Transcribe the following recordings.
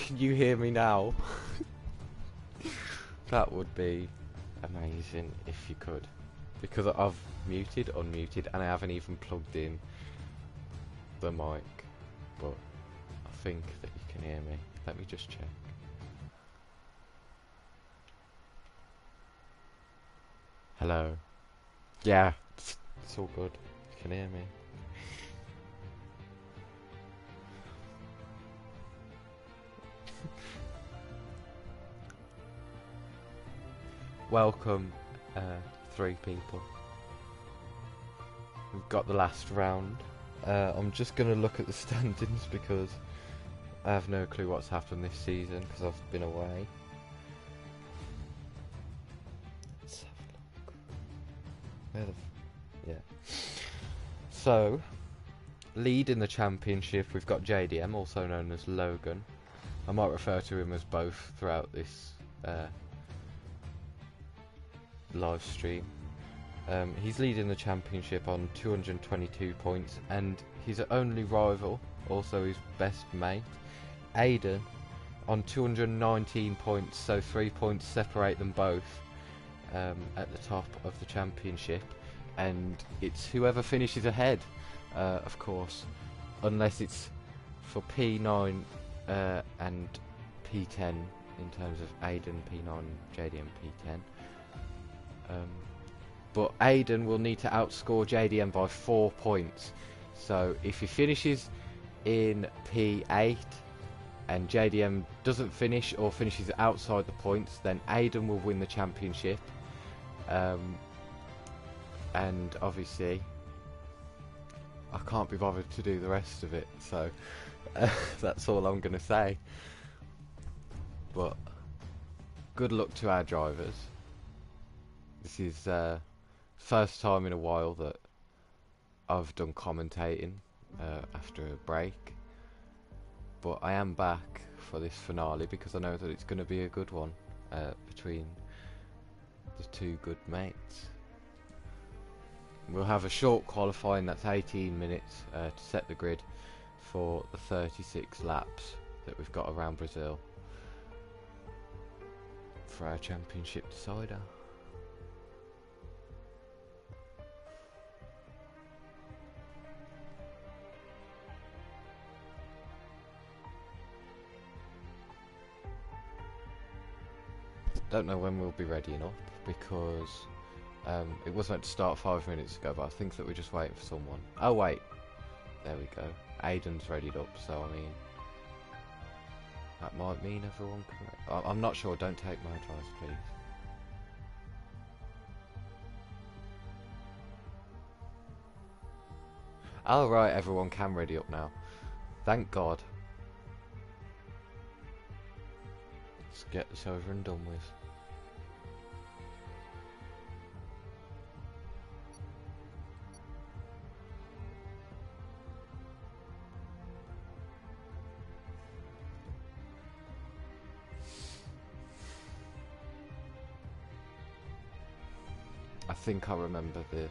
Can you hear me now? That would be amazing if you could. Because I've muted, unmuted, and I haven't even plugged in the mic. But I think that you can hear me. Let me just check. Hello. Yeah, it's all good. You can hear me. Welcome, 3 people. We've got the last round. I'm just going to look at the standings because I have no clue what's happened this season because I've been away. Let's have a look. Yeah. So, lead in the championship, we've got JDM, also known as Logan. I might refer to him as both throughout this live stream. He's leading the championship on 222 points, and his only rival, also his best mate, Aiden, on 219 points, so 3 points separate them both at the top of the championship, and it's whoever finishes ahead, of course, unless it's for P9 and P10 in terms of Aiden P9, JDM P10. But Aiden will need to outscore JDM by 4 points. So if he finishes in P8 and JDM doesn't finish or finishes outside the points, then Aiden will win the championship. And obviously I can't be bothered to do the rest of it, so that's all I'm going to say. But good luck to our drivers. This is first time in a while that I've done commentating after a break, but I am back for this finale because I know that it's going to be a good one between the 2 good mates. We'll have a short qualifying, that's 18 minutes to set the grid for the 36 laps that we've got around Brazil for our championship decider. Don't know when we'll be ready enough because it was meant to start 5 minutes ago, but I think that we're just waiting for someone. Oh wait, there we go. Aiden's readied up, so I mean that might mean everyone can. I'm not sure. Don't take my advice, please. Oh right, everyone can ready up now. Thank God. Let's get this over and done with. I think I remember the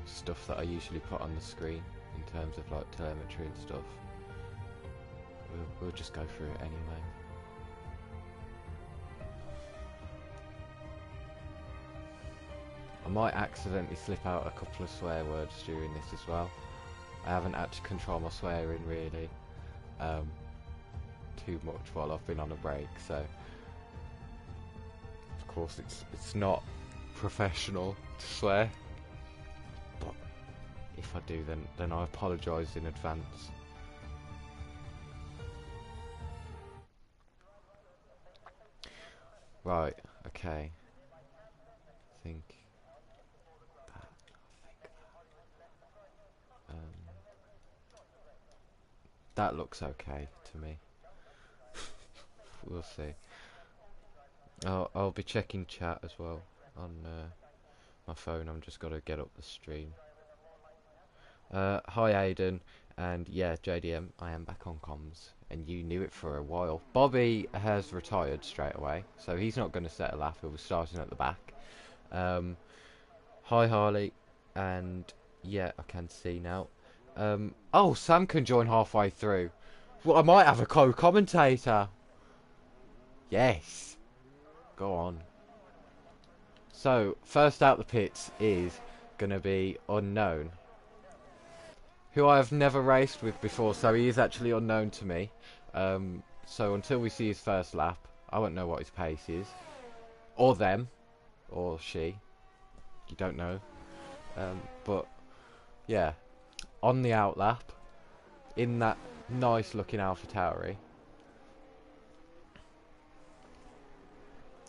stuff that I usually put on the screen in terms of like telemetry and stuff. We'll just go through it anyway. I might accidentally slip out a couple of swear words during this as well. I haven't had to control my swearing really too much while I've been on a break, so of course it's not professional to swear, but if I do then I apologise in advance. Right, okay. I think that looks okay to me. We'll see. I'll be checking chat as well on my phone. I'm just gotta get up the stream. Hi Aiden, and yeah, JDM, I am back on comms, and you knew it for a while. Bobby has retired straight away, so he's not going to set a lap. He was starting at the back. Hi Harley, and yeah, I can see now. Oh, Sam can join halfway through. Well, I might have a co-commentator. Yes! Go on. So, first out the pits is going to be Unknown, who I have never raced with before, so he is actually unknown to me. So until we see his first lap, I won't know what his pace is. Or them. Or she. You don't know. But, yeah. On the outlap, in that nice looking AlphaTauri,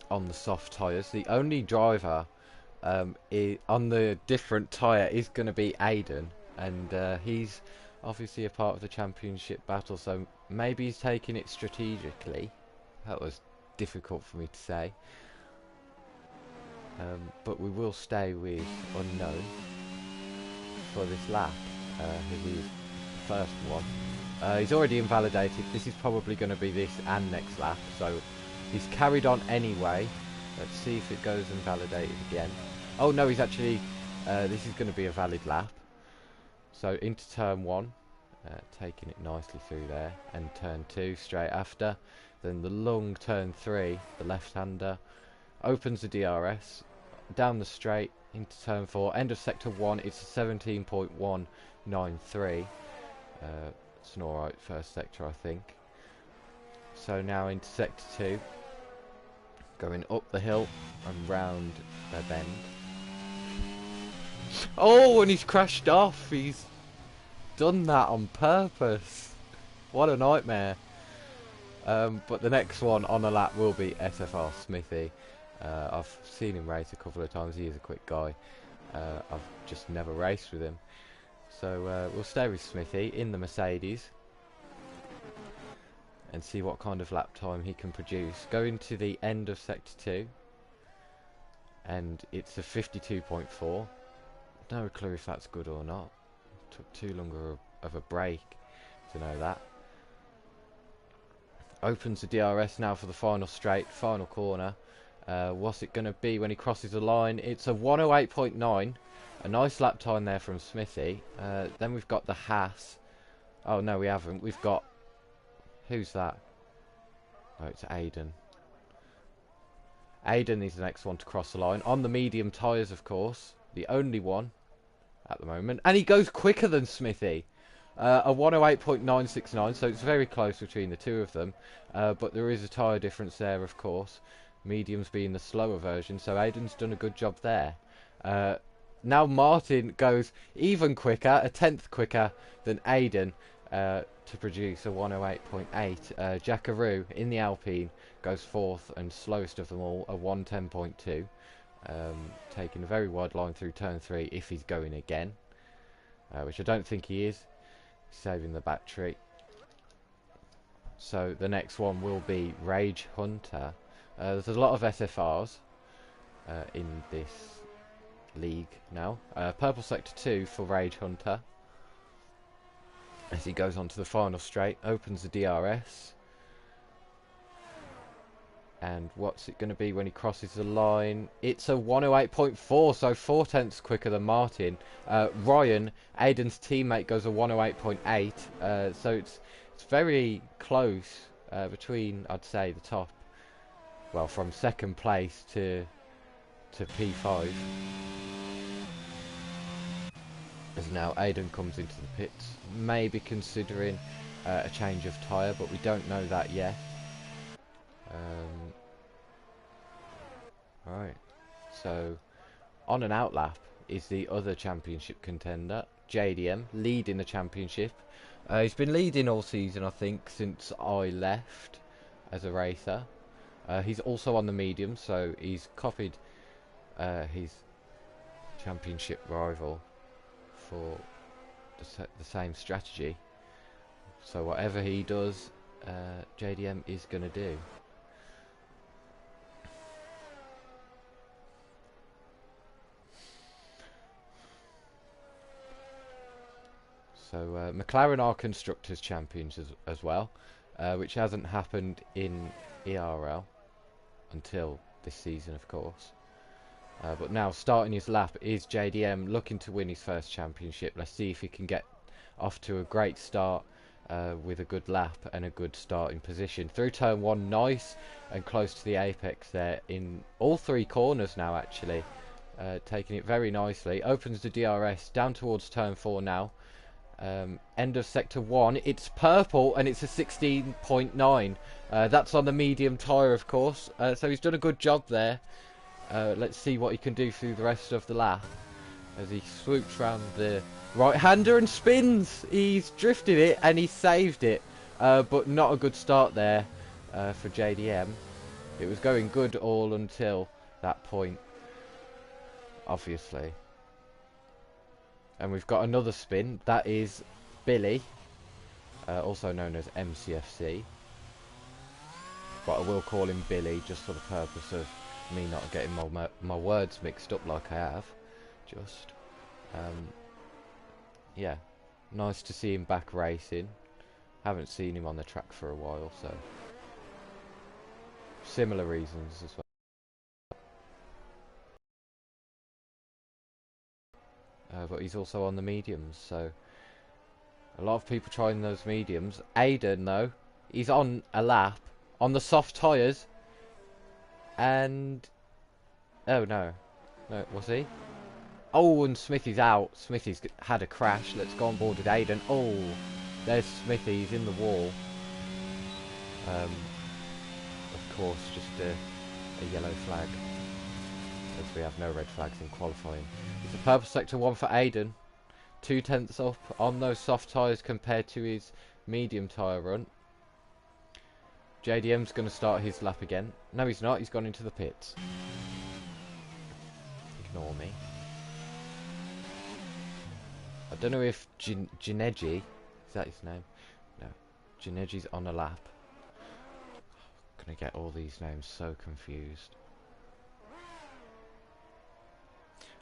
on the soft tyres, the only driver on the different tyre is going to be Aiden, and he's obviously a part of the championship battle, so maybe he's taking it strategically. That was difficult for me to say. But we will stay with Unknown for this lap. Who is the first one. He's already invalidated. This is probably going to be this and next lap, so he's carried on anyway. Let's see if it goes invalidated again. Oh no, he's actually... this is going to be a valid lap. So into turn 1, taking it nicely through there, and turn 2 straight after. Then the long turn 3, the left-hander, opens the DRS, down the straight, into turn 4, end of sector 1, it's a 17.193. It's an alright first sector, I think. So now into sector 2, going up the hill and round the bend. Oh, and he's crashed off. He's done that on purpose. What a nightmare. But the next one on the lap will be SFR Smithy. I've seen him race a couple of times. He is a quick guy. I've just never raced with him. So we'll stay with Smithy in the Mercedes and see what kind of lap time he can produce. Going to the end of sector 2, and it's a 52.4. No clue if that's good or not. Took too long of a break to know that. Opens the DRS now for the final straight, final corner. What's it going to be when he crosses the line? It's a 108.9. A nice lap time there from Smithy. Then we've got the Haas. Oh no, we haven't. We've got... Who's that? Oh, it's Aiden. Aiden is the next one to cross the line. On the medium tyres, of course. The only one at the moment. And he goes quicker than Smithy. A 108.969, so it's very close between the two of them. But there is a tyre difference there, of course. Mediums being the slower version, so Aiden's done a good job there. Now Martin goes even quicker, a tenth quicker than Aiden, to produce a 108.8. Jackaroo in the Alpine goes fourth and slowest of them all, a 110.2. Taking a very wide line through turn 3 if he's going again, which I don't think he is. Saving the battery. So the next one will be Rage Hunter. There's a lot of SFRs in this league now. Purple sector 2 for Rage Hunter. As he goes on to the final straight, opens the DRS. And what's it going to be when he crosses the line? It's a 108.4, so 4 tenths quicker than Martin. Ryan, Aiden's teammate, goes a 108.8. So it's very close between, I'd say, the top. Well, from second place to P5. As now Aiden comes into the pits, maybe considering a change of tyre, but we don't know that yet. Right, so on an outlap is the other championship contender, JDM, leading the championship. He's been leading all season, I think, since I left as a racer. He's also on the medium, so he's copied his championship rival for the same strategy. So whatever he does, JDM is going to do. So McLaren are Constructors Champions as well, which hasn't happened in ERL until this season, of course. But now starting his lap is JDM, looking to win his first championship. Let's see if he can get off to a great start with a good lap and a good starting position. Through turn 1, nice and close to the apex there in all 3 corners now actually. Taking it very nicely. Opens the DRS down towards turn 4 now. End of sector 1. It's purple and it's a 16.9. That's on the medium tyre of course. So he's done a good job there. Let's see what he can do through the rest of the lap. As he swoops round the right-hander and spins. He's drifted it and he saved it. But not a good start there for JDM. It was going good all until that point, obviously. And we've got another spin. That is Billy, also known as MCFC. But I will call him Billy just for the purpose of me not getting my words mixed up like I have. Just, yeah, nice to see him back racing. Haven't seen him on the track for a while, so similar reasons as well. But he's also on the mediums, so a lot of people trying those mediums. Aiden, though, he's on a lap on the soft tyres, and oh no, was he? Oh, and Smithy's out. Smithy's had a crash. Let's go on board with Aiden. Oh, there's Smithy. He's in the wall. Of course, just a yellow flag, as we have no red flags in qualifying. It's a purple sector 1 for Aiden. 2 tenths up on those soft tyres compared to his medium tyre run. JDM's going to start his lap again. No, he's not. He's gone into the pits. Ignore me. I don't know if Jineji, is that his name? No. Jineji's on a lap. I'm going to get all these names so confused.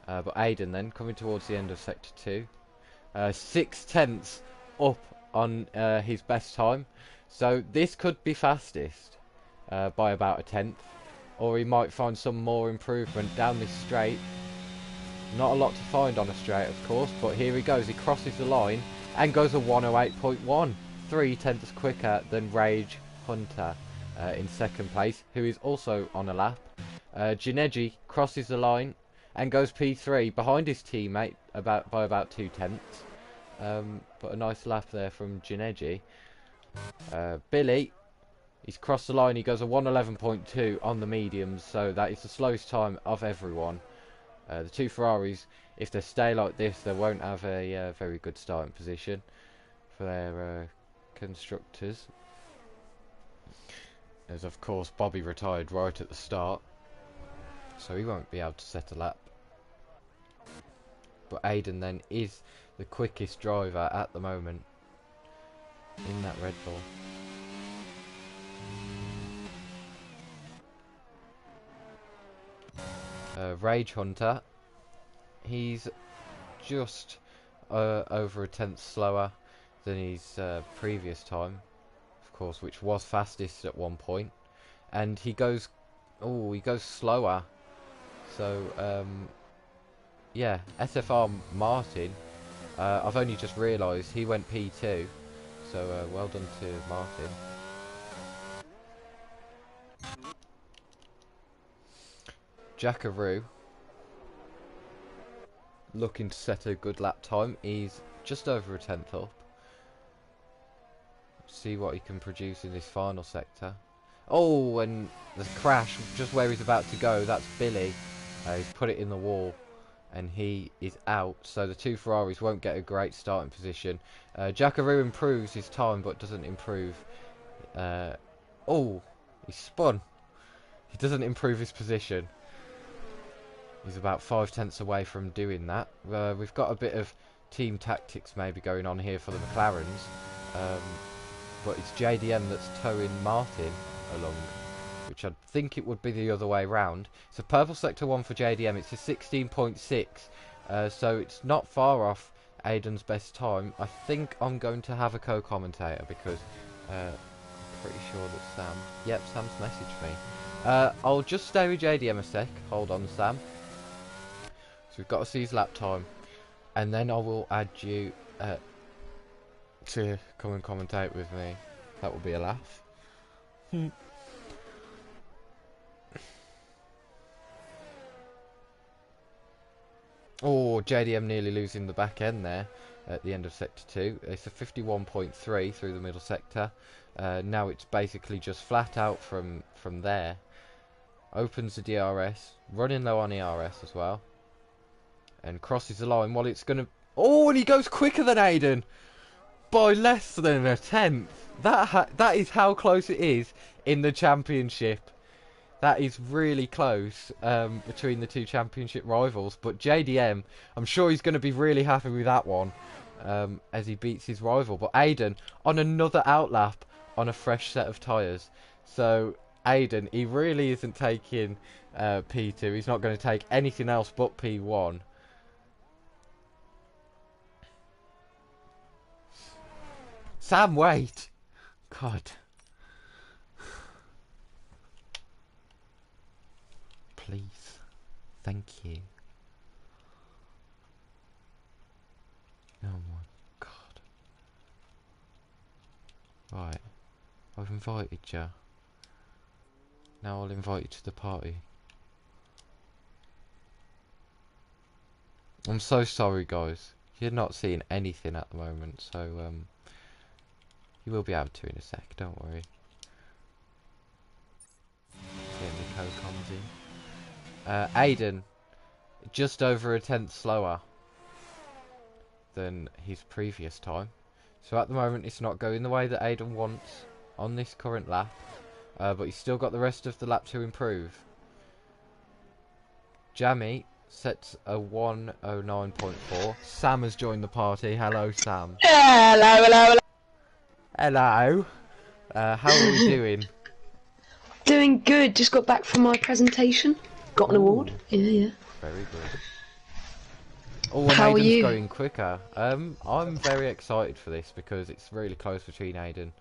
But Aiden then, coming towards the end of sector 2. 6 tenths up on his best time. So this could be fastest by about a tenth. Or he might find some more improvement down this straight. Not a lot to find on a straight, of course, but here he goes. He crosses the line and goes a 108.1. 3 tenths quicker than Rage Hunter in second place, who is also on a lap. Jineji crosses the line and goes P3 behind his teammate by about 2 tenths. But a nice lap there from Jineji. Billy, he's crossed the line. He goes a 111.2 on the mediums, so that is the slowest time of everyone. The 2 Ferraris, if they stay like this, they won't have a very good starting position for their constructors. As of course Bobby retired right at the start, so he won't be able to set a lap. But Aiden then is the quickest driver at the moment in that Red Bull. Rage Hunter, he's just over a tenth slower than his previous time, of course, which was fastest at one point, and he goes slower. So yeah, SFR Martin, I've only just realised he went P2, so well done to Martin. Jackaroo, looking to set a good lap time. He's just over a tenth up. See what he can produce in this final sector. Oh, and the crash just where he's about to go. That's Billy. He's put it in the wall and he is out. So the 2 Ferraris won't get a great starting position. Jackaroo improves his time but doesn't improve. Oh, he spun. He doesn't improve his position. He's about 5 tenths away from doing that. We've got a bit of team tactics maybe going on here for the McLarens. But it's JDM that's towing Martin along, which I'd think it would be the other way round. It's a purple sector 1 for JDM. It's a 16.6, so it's not far off Aiden's best time. I think I'm going to have a co-commentator because I'm pretty sure that Sam... Yep, Sam's messaged me. I'll just stay with JDM a sec. Hold on, Sam. So we've got to see his lap time, and then I will add you to come and commentate with me. That would be a laugh. Oh, JDM nearly losing the back end there at the end of Sector 2. It's a 51.3 through the middle sector. Now it's basically just flat out from there. Opens the DRS, running low on ERS as well. And crosses the line while it's going to... Oh, and he goes quicker than Aiden! By less than a tenth. That is how close it is in the championship. That is really close between the two championship rivals. But JDM, I'm sure he's going to be really happy with that one as he beats his rival. But Aiden on another outlap on a fresh set of tyres. So Aiden, he really isn't taking P2. He's not going to take anything else but P1. Sam, wait! God. Please. Thank you. Oh my God. Right. I've invited you. Now I'll invite you to the party. I'm so sorry, guys. You're not seeing anything at the moment, so you will be able to in a sec, don't worry. Here Nico comes in. Aiden, just over a tenth slower than his previous time. So at the moment it's not going the way that Aiden wants on this current lap. But he's still got the rest of the lap to improve. Jammy sets a 109.4. Sam has joined the party. Hello, Sam. Hello, hello, hello. Hello. How are we doing? Doing good. Just got back from my presentation. Got an award. Yeah. Very good. Oh, and How are Aiden's you? going quicker. I'm very excited for this because it's really close between Aiden.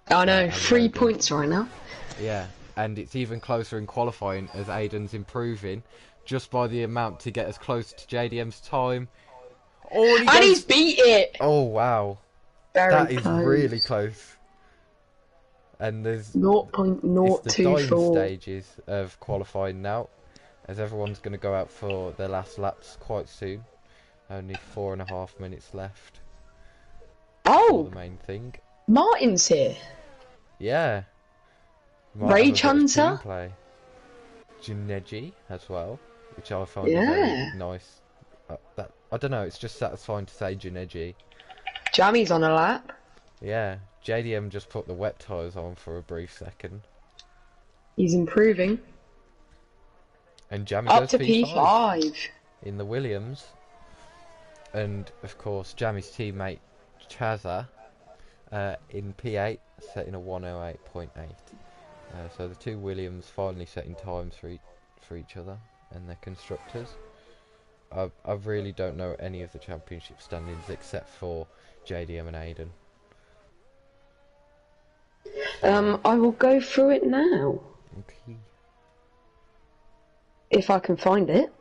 I know, and 3 Logan. points right now. Yeah, and it's even closer in qualifying as Aiden's improving just by the amount to get as close to JDM's time. Oh, And he's beat it! Oh, wow. Very That is close. really close. And there's... It's the dying 0.024. stages of qualifying now, as everyone's going to go out for their last laps quite soon. Only 4.5 minutes left for the main thing. Martin's here. Yeah. Rage Hunter. Play. Juneji as well, which I find very nice. I don't know, it's just satisfying to say Juneji. Jammy's on a lap. Yeah, JDM just put the wet tyres on for a brief second. He's improving. And Jammy Up goes to P5. In the Williams. And, of course, Jammy's teammate Chaza in P8, setting a 108.8. So the two Williams finally setting times for each other and their constructors. I really don't know any of the championship standings except for JDM and Aiden. I will go through it now. Okay. If I can find it.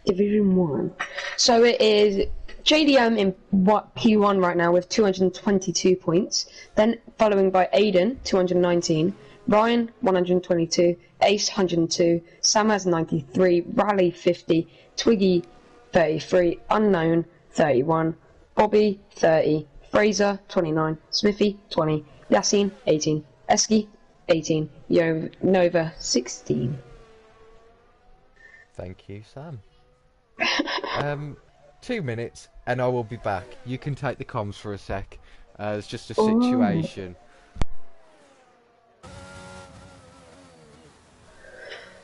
Division 1. So it is JDM in P1 right now with 222 points. Then following by Aiden, 219. Ryan, 122. Ace, 102. Sam has 93. Rally, 50. Twiggy, 33. Unknown, 31. Bobby, 30. Fraser, 29. Smithy, 20. Yassine, 18. Eski, 18. Nova, 16. Thank you, Sam. 2 minutes and I will be back. You can take the comms for a sec. It's just a situation.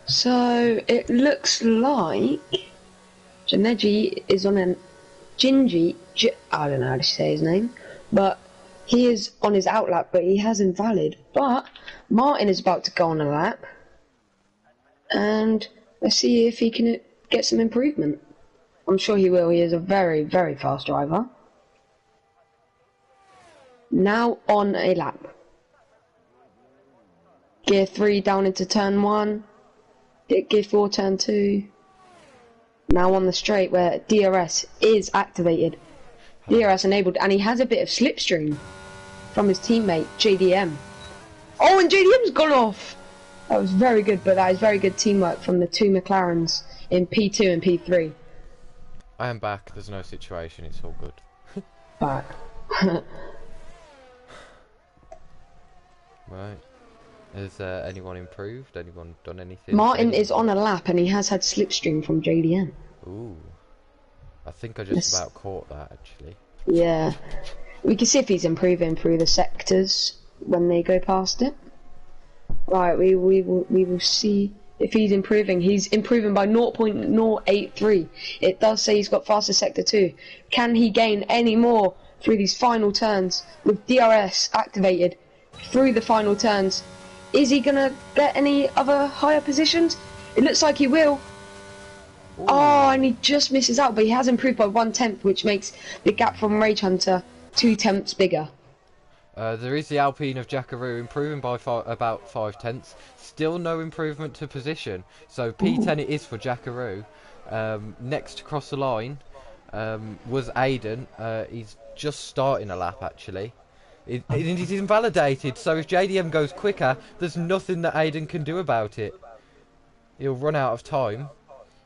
So it looks like Janeji is on an I don't know how to say his name, but he is on his outlap, but he has invalid. But Martin is about to go on a lap, and let's see if he can get some improvement. I'm sure he will. He is a very, very fast driver. Now on a lap. Gear 3 down into turn 1. Gear 4 turn 2. Now on the straight where DRS is activated. DRS enabled, and he has a bit of slipstream from his teammate JDM. Oh, and JDM's gone off. That was very good, but that is very good teamwork from the two McLarens in P2 and P3. I am back. There's no situation. It's all good. Back. Right. Has anyone improved? Anyone done anything? Martin is on a lap, and he has had slipstream from JDM. Ooh. I think I just about caught that, actually. Yeah. We can see if he's improving through the sectors when they go past it. Right, we will see if he's improving. He's improving by 0.083. It does say he's got faster sector 2. Can he gain any more through these final turns with DRS activated through the final turns? Is he gonna get any other higher positions? It looks like he will. Ooh. Oh, and he just misses out, but he has improved by 1/10, which makes the gap from Rage Hunter 2/10 bigger. There is the Alpine of Jackaroo improving by about 5/10. Still no improvement to position, so P10 it is for Jackaroo. Next across the line was Aiden. He's just starting a lap, actually. He's invalidated, so if JDM goes quicker, there's nothing that Aiden can do about it. He'll run out of time.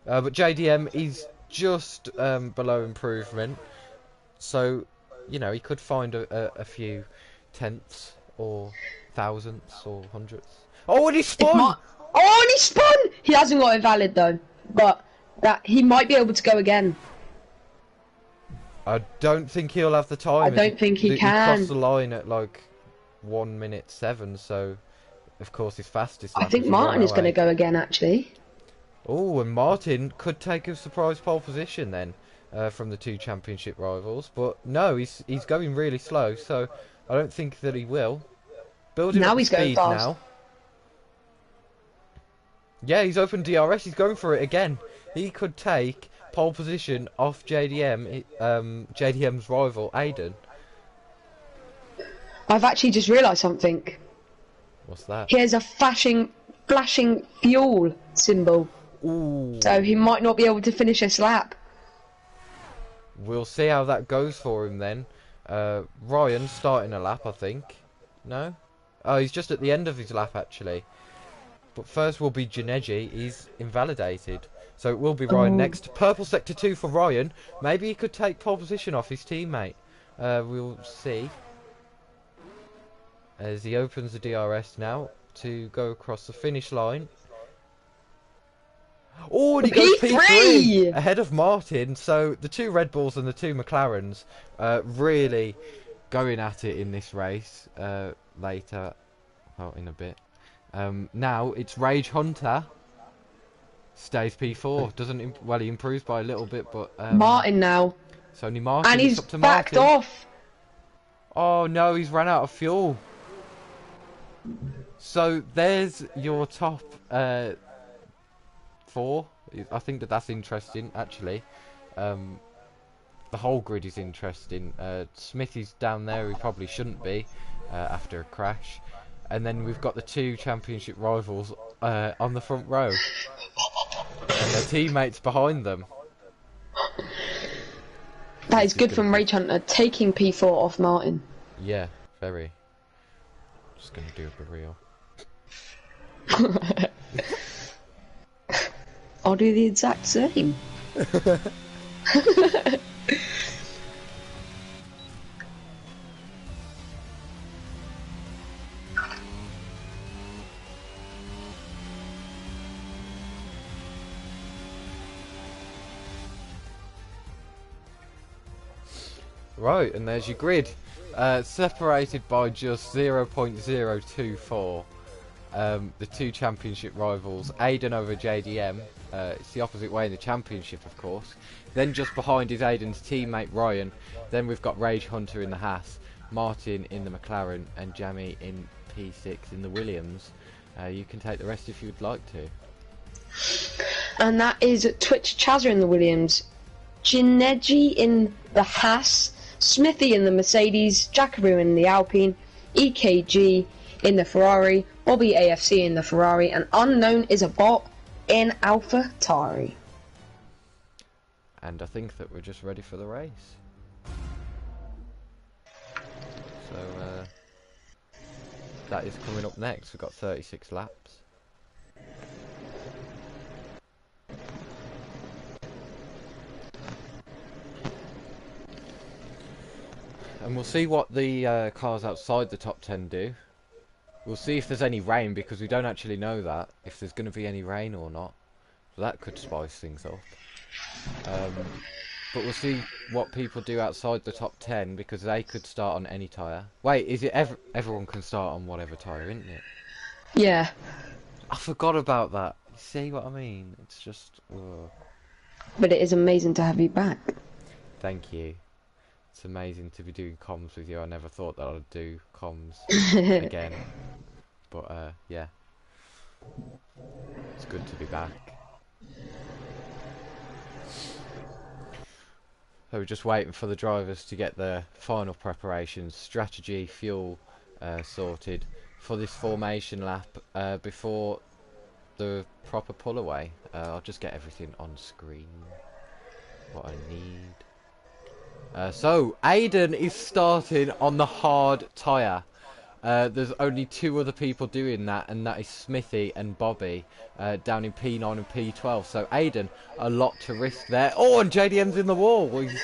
But JDM is just below improvement, so you know he could find a few tenths or thousandths or hundredths. Oh, and he spun! Oh, and he spun! He hasn't got invalid though, but that he might be able to go again. I don't think he'll have the time. I don't think he can. He crossed the line at like 1:07, so of course his fastest. I think Martin is going to go again, actually. Oh, and Martin could take a surprise pole position then from the two championship rivals, but no, he's going really slow, so I don't think that he will. Building up he's going speed fast. now. Yeah, he's opened DRS. He's going for it again. He could take pole position off JDM, JDM's rival Aiden. I've actually just realised something. What's that? He has a flashing fuel symbol. Ooh. So he might not be able to finish this lap. We'll see how that goes for him then. Ryan starting a lap, I think. No? Oh, he's just at the end of his lap, actually. But first will be Janeji. He's invalidated. So it will be Ryan next. Purple sector 2 for Ryan. Maybe he could take pole position off his teammate. We'll see. As he opens the DRS now to go across the finish line. Oh, and he goes P3 ahead of Martin. So the two Red Bulls and the two McLarens really going at it in this race later. Well, in a bit. Now it's Rage Hunter. Stays P4. Well, he improves by a little bit, but Martin now. It's only Martin. And he's up to backed Martin. off. Oh no, he's run out of fuel. So there's your top 4. I think that's interesting, actually. The whole grid is interesting. Smithy's down there, he probably shouldn't be after a crash. And then we've got the two championship rivals on the front row. And their teammates behind them. That is good from Rage Hunter, taking P4 off Martin. Yeah, very. Just going to do a real. I'll do the exact same. Right, and there's your grid. Separated by just 0.024. The two championship rivals, Aiden over JDM. It's the opposite way in the championship, of course. Then just behind is Aiden's teammate Ryan. Then we've got Rage Hunter in the Haas, Martin in the McLaren, and Jamie in P6 in the Williams. You can take the rest if you'd like to. And that is Twitch Chazza in the Williams, Gineji in the Haas, Smithy in the Mercedes, Jackaroo in the Alpine, EKG in the Ferrari, Bobby AFC in the Ferrari, and Unknown is a bot in Alpha Tari. And I think that we're just ready for the race. So that is coming up next. We've got 36 laps. And we'll see what the cars outside the top 10 do. We'll see if there's any rain, because we don't actually know that, if there's going to be any rain or not. So that could spice things up. But we'll see what people do outside the top 10, because they could start on any tyre. Wait, is it everyone can start on whatever tyre, isn't it? Yeah. I forgot about that. You see what I mean? It's just... Ugh. But it is amazing to have you back. Thank you. It's amazing to be doing comms with you. I never thought that I'd do comms again. But yeah. It's good to be back. So we're just waiting for the drivers to get their final preparations, strategy, fuel sorted for this formation lap before the proper pull away. I'll just get everything on screen. What I need. So Aiden is starting on the hard tyre. There's only 2 other people doing that, and that is Smithy and Bobby down in P9 and P12. So Aiden, a lot to risk there. Oh, and JDM's in the wall. He's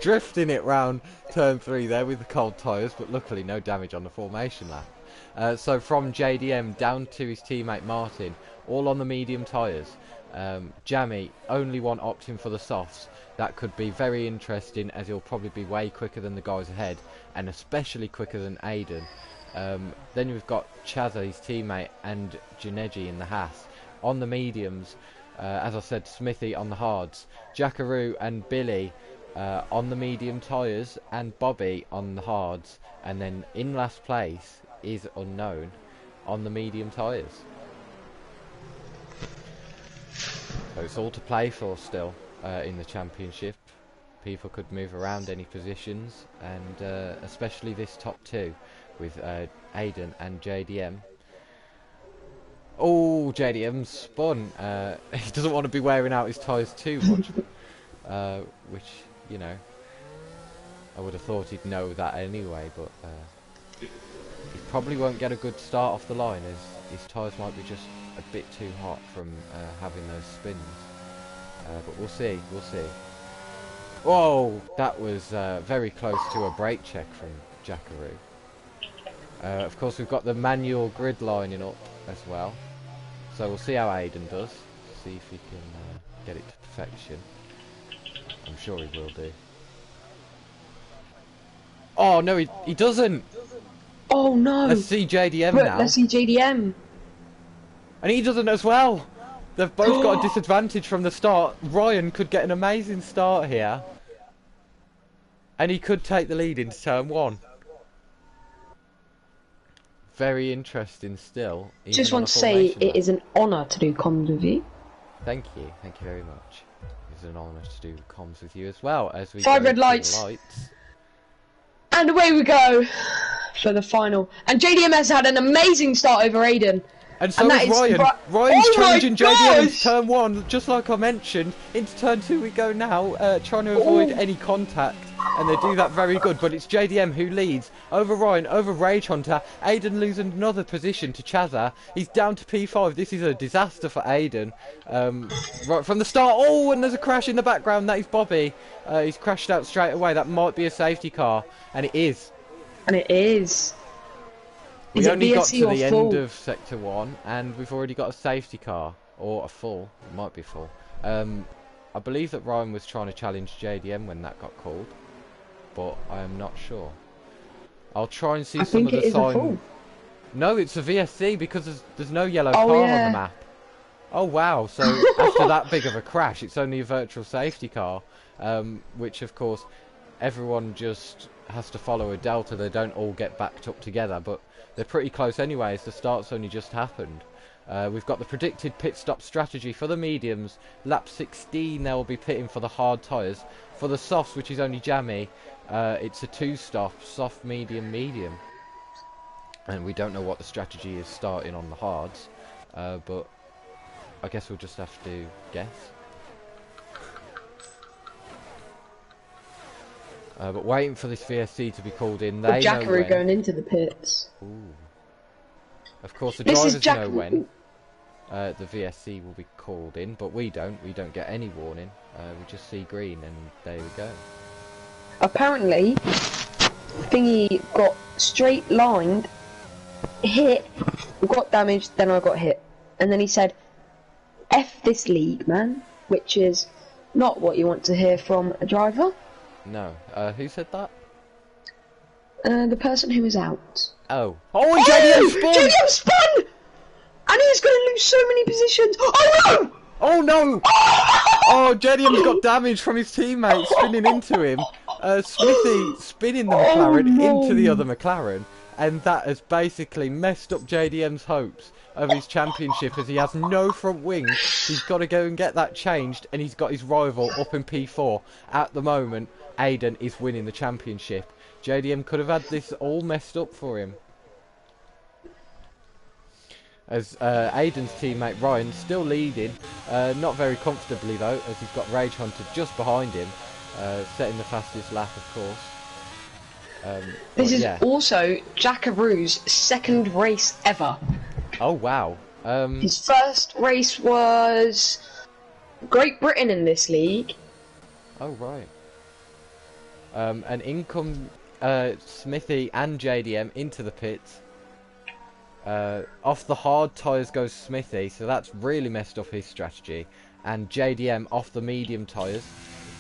drifting it round turn 3 there with the cold tyres, but luckily no damage on the formation lap. So from JDM down to his teammate Martin, all on the medium tyres. Jammy, only one opting for the softs. That could be very interesting, as he'll probably be way quicker than the guys ahead, and especially quicker than Aiden. Then we've got Chazza, his teammate, and Janeji in the Haas. On the mediums, as I said, Smithy on the hards, Jackaroo and Billy on the medium tyres, and Bobby on the hards, and then in last place is Unknown on the medium tyres. So it's all to play for still in the championship. People could move around any positions, and especially this top 2 with Aiden and JDM. Oh, JDM spun. He doesn't want to be wearing out his tyres too much, which, you know, I would have thought he'd know that anyway, but he probably won't get a good start off the line, as his tyres might be just a bit too hot from having those spins. But we'll see, we'll see. Whoa, that was very close to a brake check from Jackaroo. Of course, we've got the manual grid lining up as well. So we'll see how Aiden does. See if he can get it to perfection. I'm sure he will do. Oh, no, he doesn't! Oh, no! Let's see JDM Look, now. let's see JDM. And he doesn't as well! They've both got a disadvantage from the start. Ryan could get an amazing start here. And he could take the lead into turn 1. Very interesting still. Just want to say it is an honour to do comms with you. Thank you very much. It's an honour to do comms with you as well, as we 5 go red to lights. the lights. And away we go for the final. And JDM has had an amazing start over Aiden. And so is Ryan. Ryan's challenging JDM gosh! into turn 1, just like I mentioned. Into turn 2 we go now, trying to avoid any contact. And they do that very good, but it's JDM who leads over Ryan, over Rage Hunter. Aiden losing another position to Chazza. He's down to P5. This is a disaster for Aiden. Right from the start. Oh, and there's a crash in the background. That is Bobby. He's crashed out straight away. That might be a safety car. And it is. And it is. We only got to the end of Sector 1, and we've already got a safety car. Or a full. It might be full. I believe that Ryan was trying to challenge JDM when that got called. But I am not sure. I'll try and see some of the signs. No, it's a VSC because there's no yellow car on the map. Oh wow, so after that big of a crash, it's only a virtual safety car. Which of course, everyone just has to follow a delta. They don't all get backed up together, but they're pretty close anyway, as the start's only just happened. We've got the predicted pit stop strategy for the mediums. Lap 16, they'll be pitting for the hard tyres. For the softs, which is only jammy, it's a 2-stop, soft, medium, medium. And we don't know what the strategy is starting on the hards, but I guess we'll just have to guess. But waiting for this VSC to be called in. With They know Jackaroo when. going into the pits. Ooh. Of course, the This is drivers know when the VSC will be called in, but we don't. We don't get any warning. We just see green, and there we go. Apparently, Thingy got straight lined, hit, got damaged, then I got hit. And then he said, F this league, man, which is not what you want to hear from a driver. No. Who said that? The person who is out. Oh. Oh, and JDM spun! JDM spun! And he's going to lose so many positions. Oh no! Oh no! Oh, JDM's got damage from his teammate spinning into him. Smithy spinning the McLaren into the other McLaren, and that has basically messed up JDM's hopes of his championship, as he has no front wing. He's got to go and get that changed, and he's got his rival up in P4. At the moment, Aiden is winning the championship. JDM could have had this all messed up for him. As Aiden's teammate Ryan still leading, not very comfortably though, as he's got Rage Hunter just behind him, setting the fastest lap, of course. This is also Jackaroo's second race ever. Oh wow! His first race was Great Britain in this league. Oh right. And in come Smithy and JDM into the pits. Off the hard tyres goes Smithy, so that's really messed up his strategy. And JDM off the medium tyres.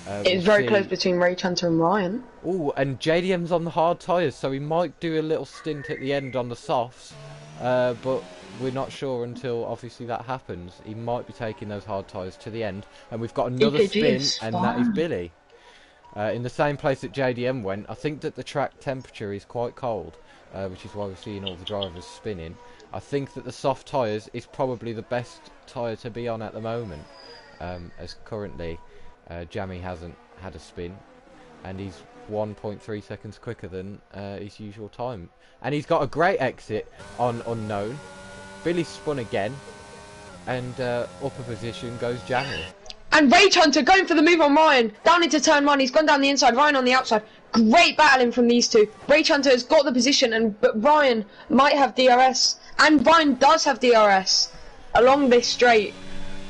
It's very close between Rage Hunter and Ryan. Oh, and JDM's on the hard tyres, so he might do a little stint at the end on the softs. But we're not sure until obviously that happens. He might be taking those hard tyres to the end. And we've got another spin, and that is Billy. In the same place that JDM went. I think that the track temperature is quite cold. Which is why we're seeing all the drivers spinning. I think that the soft tyres is probably the best tyre to be on at the moment, as currently Jammy hasn't had a spin, and he's 1.3 seconds quicker than his usual time. And he's got a great exit on Unknown. Billy spun again, and upper position goes Jammy. And Rage Hunter going for the move on Ryan, down into turn 1, he's gone down the inside, Ryan on the outside. Great battling from these two. Rage Hunter has got the position, but Ryan might have DRS, and Ryan does have DRS. Along this straight,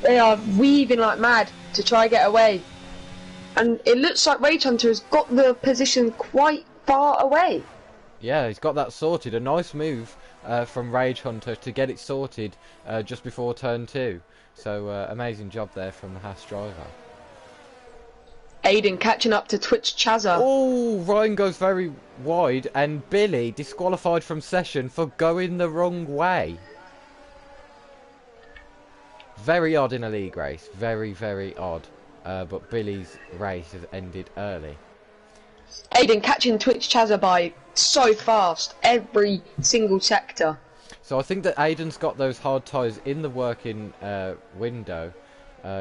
they are weaving like mad to try and get away. And it looks like Rage Hunter has got the position quite far away. Yeah, he's got that sorted. A nice move from Rage Hunter to get it sorted just before turn 2. So amazing job there from the Haas driver. Aiden catching up to Twitch Chazza. Oh, Ryan goes very wide, and Billy disqualified from session for going the wrong way. Very odd in a league race. Very, very odd. But Billy's race has ended early. Aiden catching Twitch Chazza by so fast, every single sector. So I think that Aiden's got those hard tyres in the working window.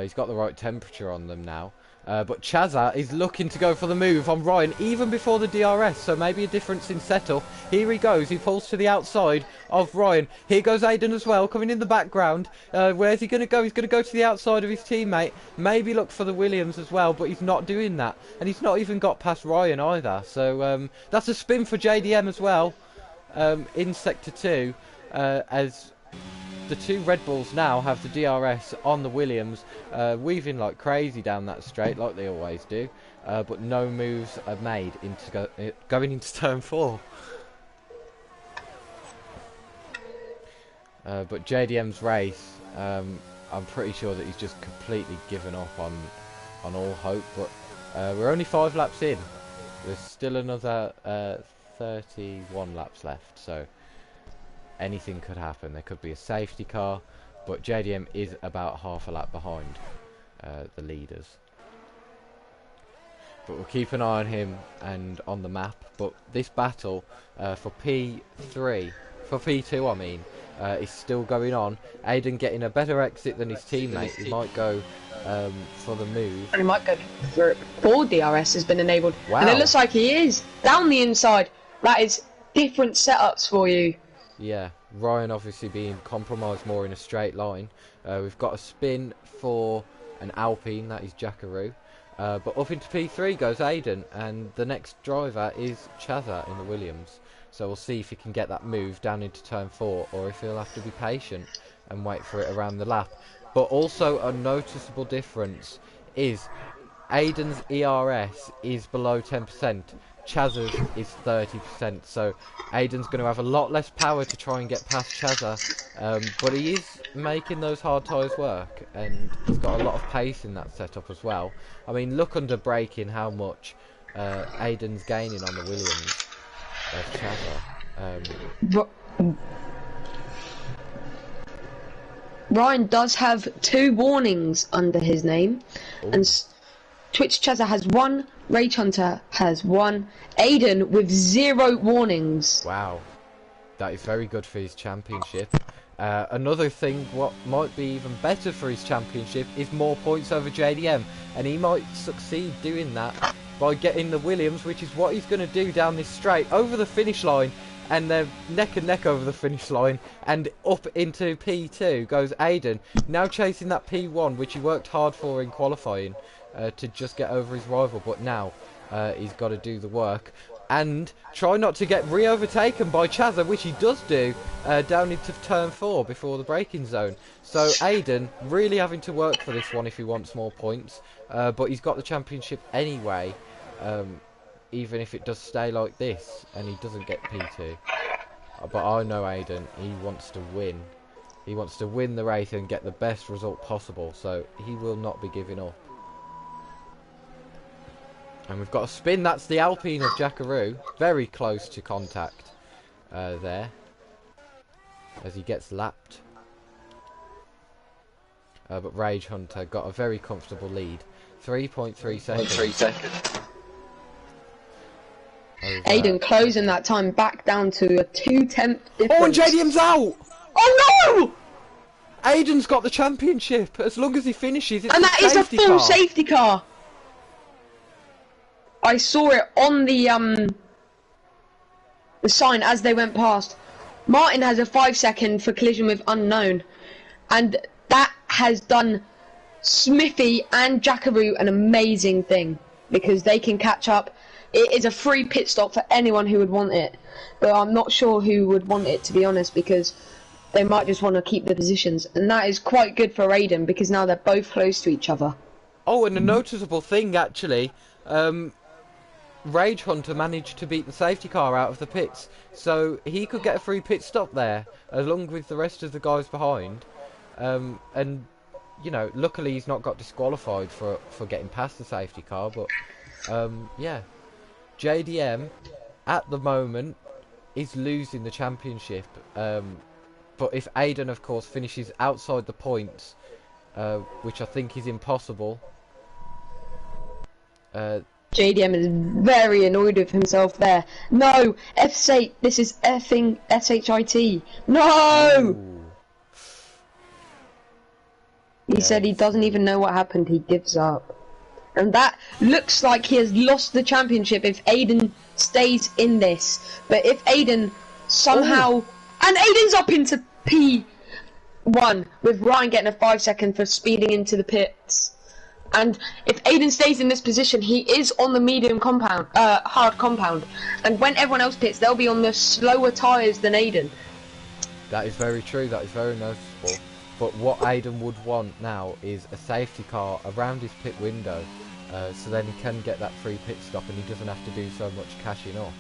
He's got the right temperature on them now. But Chazza is looking to go for the move on Ryan even before the DRS, so maybe a difference in settle. Here he goes, he pulls to the outside of Ryan. Here goes Aiden as well, coming in the background. Where's he going to go? He's going to go to the outside of his teammate, maybe look for the Williams as well, but he's not doing that. And he's not even got past Ryan either, so that's a spin for JDM as well in Sector 2, as the two Red Bulls now have the DRS on the Williams, weaving like crazy down that straight, like they always do. But no moves are made into going into turn 4. But JDM's race, I'm pretty sure that he's just completely given up on all hope. But we're only 5 laps in. There's still another 31 laps left, so anything could happen. There could be a safety car, but JDM is about half a lap behind the leaders. But we'll keep an eye on him and on the map. But this battle for P2 I mean, is still going on. Aiden getting a better exit than his teammate. He might go for the move. And he might go for it before DRS has been enabled. Wow. And it looks like he is down the inside. That is different setups for you. Yeah, Ryan obviously being compromised more in a straight line. We've got a spin for an Alpine, that is Jackaroo. But up into P3 goes Aiden, and the next driver is Chazza in the Williams. So we'll see if he can get that move down into turn 4, or if he'll have to be patient and wait for it around the lap. But also a noticeable difference is Aiden's ERS is below 10%, Chazza's is 30%, so Aiden's going to have a lot less power to try and get past Chazza, but he is making those hard tyres work, and he's got a lot of pace in that setup as well. I mean, look under braking how much Aiden's gaining on the Williams of Chazza. Ryan does have 2 warnings under his name. Ooh. And Twitch Chazza has 1, Rage Hunter has 1, Aiden with 0 warnings. Wow, that is very good for his championship. Another thing, what might be even better for his championship is more points over JDM, and he might succeed doing that by getting the Williams, which is what he's going to do down this straight over the finish line. And they're neck and neck over the finish line, and up into P2 goes Aiden, now chasing that P1, which he worked hard for in qualifying to just get over his rival, but now he's got to do the work and try not to get re-overtaken by Chazza, which he does do down into turn 4 before the braking zone. So Aiden really having to work for this one if he wants more points, but he's got the championship anyway. Even if it does stay like this and he doesn't get P2. But I know Aiden, he wants to win. He wants to win the race and get the best result possible, so he will not be giving up. And we've got a spin, that's the Alpine of Jackaroo. Very close to contact there, as he gets lapped. But Rage Hunter got a very comfortable lead. 3.3 seconds. 3 seconds. Aiden closing that time back down to a 2/10 difference. Oh, and JDM's out! Oh no! Aiden's got the championship as long as he finishes. It's and that is a full safety car. I saw it on the sign as they went past. Martin has a 5-second for collision with unknown, and that has done Smithy and Jackaroo an amazing thing because they can catch up. It is a free pit stop for anyone who would want it, but I'm not sure who would want it, to be honest, because they might just want to keep the positions, and that is quite good for Aiden because now they're both close to each other. Oh, and a noticeable thing actually, Rage Hunter managed to beat the safety car out of the pits, so he could get a free pit stop there along with the rest of the guys behind, and you know, luckily he's not got disqualified for getting past the safety car, but yeah. JDM, at the moment, is losing the championship. But if Aiden, of course, finishes outside the points, which I think is impossible. JDM is very annoyed with himself there. No! F8, this is effing SHIT. No! Ooh. He said he doesn't even know what happened, he gives up. And that looks like he has lost the championship if Aiden stays in this. But if Aiden somehow... Ooh. And Aiden's up into P1 with Ryan getting a 5-second for speeding into the pits. And if Aiden stays in this position, he is on the medium compound, hard compound. And when everyone else pits, they'll be on the slower tyres than Aiden. That is very true, that is very noticeable. But what Aiden would want now is a safety car around his pit window, so then he can get that free pit stop and he doesn't have to do so much cashing off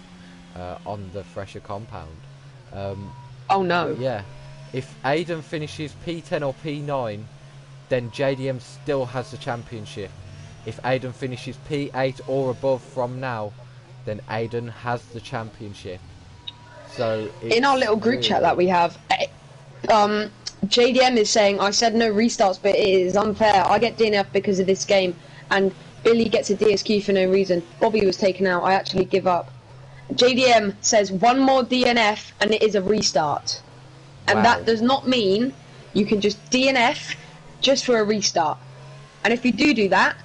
on the fresher compound. Oh no. Yeah, if Aiden finishes P10 or P9, then JDM still has the championship. If Aiden finishes P8 or above from now, then Aiden has the championship. So in our little group chat that we have, JDM is saying, I said no restarts, but it is unfair. I get DNF because of this game, and Billy gets a DSQ for no reason. Bobby was taken out. I actually give up. JDM says one more DNF, and it is a restart. And wow. That does not mean you can just DNF just for a restart. And if you do that,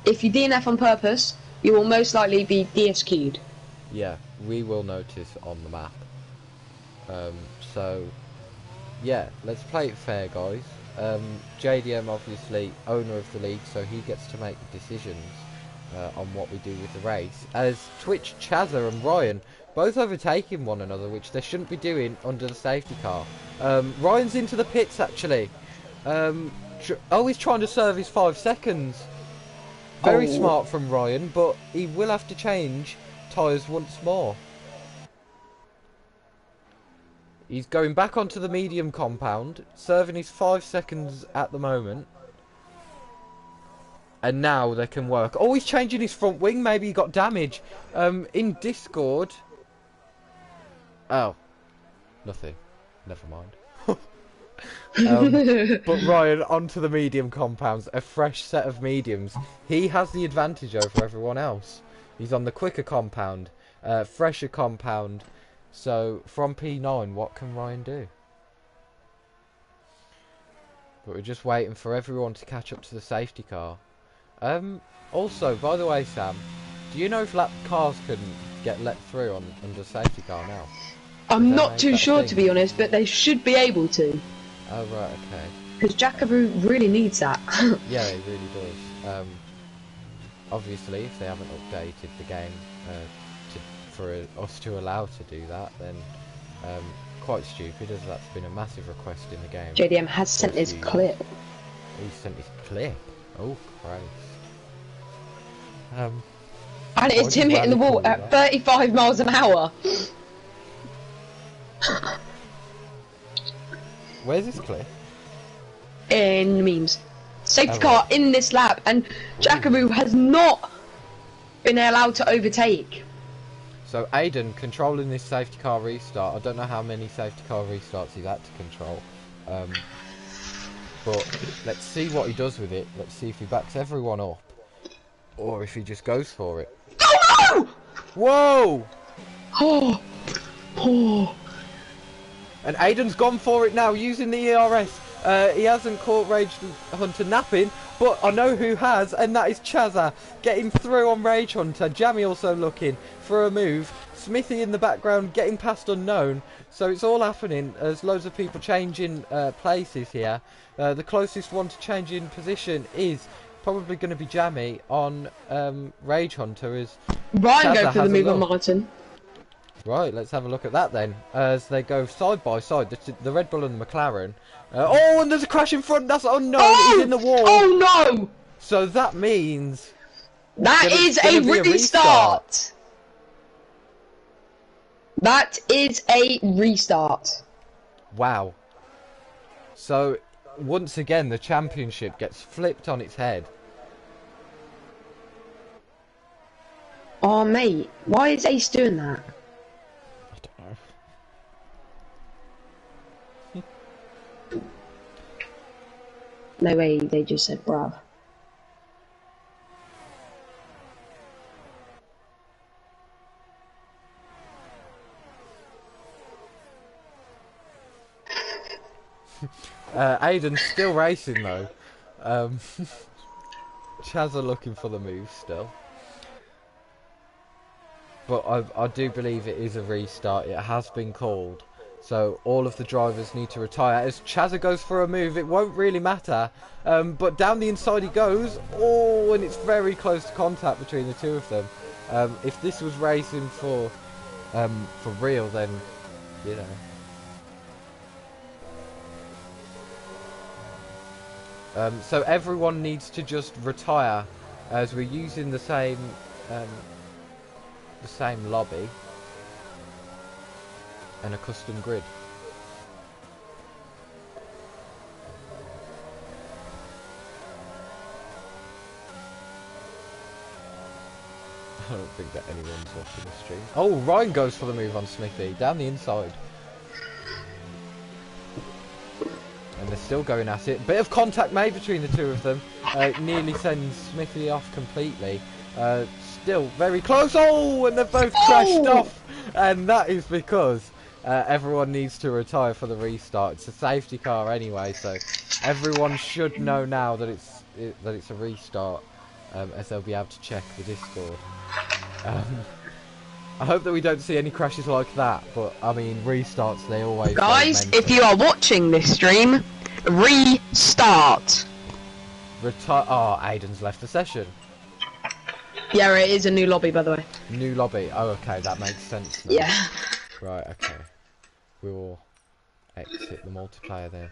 if you DNF on purpose, you will most likely be DSQ'd. Yeah, we will notice on the map. So... yeah, let's play it fair, guys. JDM obviously owner of the league, so he gets to make the decisions. on what we do with the race, as Twitch, Chazza and Ryan both overtaking one another, which they shouldn't be doing under the safety car. Ryan's into the pits actually. He's trying to serve his 5 seconds. Very smart from Ryan, but he will have to change tyres once more. He's going back onto the medium compound, serving his 5 seconds at the moment. And now they can work. Oh, he's changing his front wing. Maybe he got damage. In Discord. Oh. Nothing. Never mind. But Ryan, onto the medium compounds. A fresh set of mediums. He has the advantage over everyone else. He's on the quicker compound. Fresher compound. So, from P9, what can Ryan do? But we're just waiting for everyone to catch up to the safety car. Also, by the way, Sam, do you know if lap cars can get let through under safety car now? I'm not too sure, to be honest, but they should be able to. Oh, right, okay. Because Jackaroo really needs that. Yeah, it really does. Obviously, if they haven't updated the game for us to allow to do that, then quite stupid, as that's been a massive request in the game. JDM has sent his clip. He sent his clip? Oh, Christ. And it's him hitting the wall at 35 miles an hour. Where's this clip? In memes. Safety car in this lap, and Jackaroo has not been allowed to overtake. So Aiden controlling this safety car restart. I don't know how many safety car restarts he's had to control. But let's see what he does with it. Let's see if he backs everyone up, or if he just goes for it. Oh no! Whoa! Oh. And Aiden's gone for it now, using the ERS. He hasn't caught Rage Hunter napping, but I know who has, and that is Chazza, getting through on Rage Hunter. Jammy also looking for a move. Smithy in the background getting past Unknown. So it's all happening. There's loads of people changing places here. The closest one to changing position is probably going to be Jammy on Rage Hunter. Is Ryan go for the move on Martin. Right, let's have a look at that then. As they go side by side, the Red Bull and the McLaren. Oh, and there's a crash in front. That's Unknown. Oh! He's in the wall. Oh no! So that means that is a restart. That is a restart. Wow. So once again, the championship gets flipped on its head. Oh mate, why is Ace doing that? I don't know. No way, they just said bruv. Aiden's still racing though. Chaz are looking for the move still. But I do believe it is a restart. It has been called. So all of the drivers need to retire. As Chazza goes for a move, it won't really matter. But down the inside he goes. Oh, and it's very close to contact between the two of them. If this was racing for real, then, you know. So everyone needs to just retire, as we're using the same lobby and a custom grid. I don't think that anyone's watching the stream. Oh, Ryan goes for the move on Smithy, down the inside. And they're still going at it. Bit of contact made between the two of them. It nearly sends Smithy off completely. Still very close. Oh, and they've both crashed off. And that is because everyone needs to retire for the restart. It's a safety car anyway, so everyone should know now that it's a restart, as they'll be able to check the Discord. I hope that we don't see any crashes like that, but I mean, restarts, they always... Guys, if you are watching this stream, restart. Oh, Aiden's left the session. Yeah, it is a new lobby, by the way. New lobby. Oh, okay, that makes sense now. Yeah. Right, okay. We will exit the multiplayer then.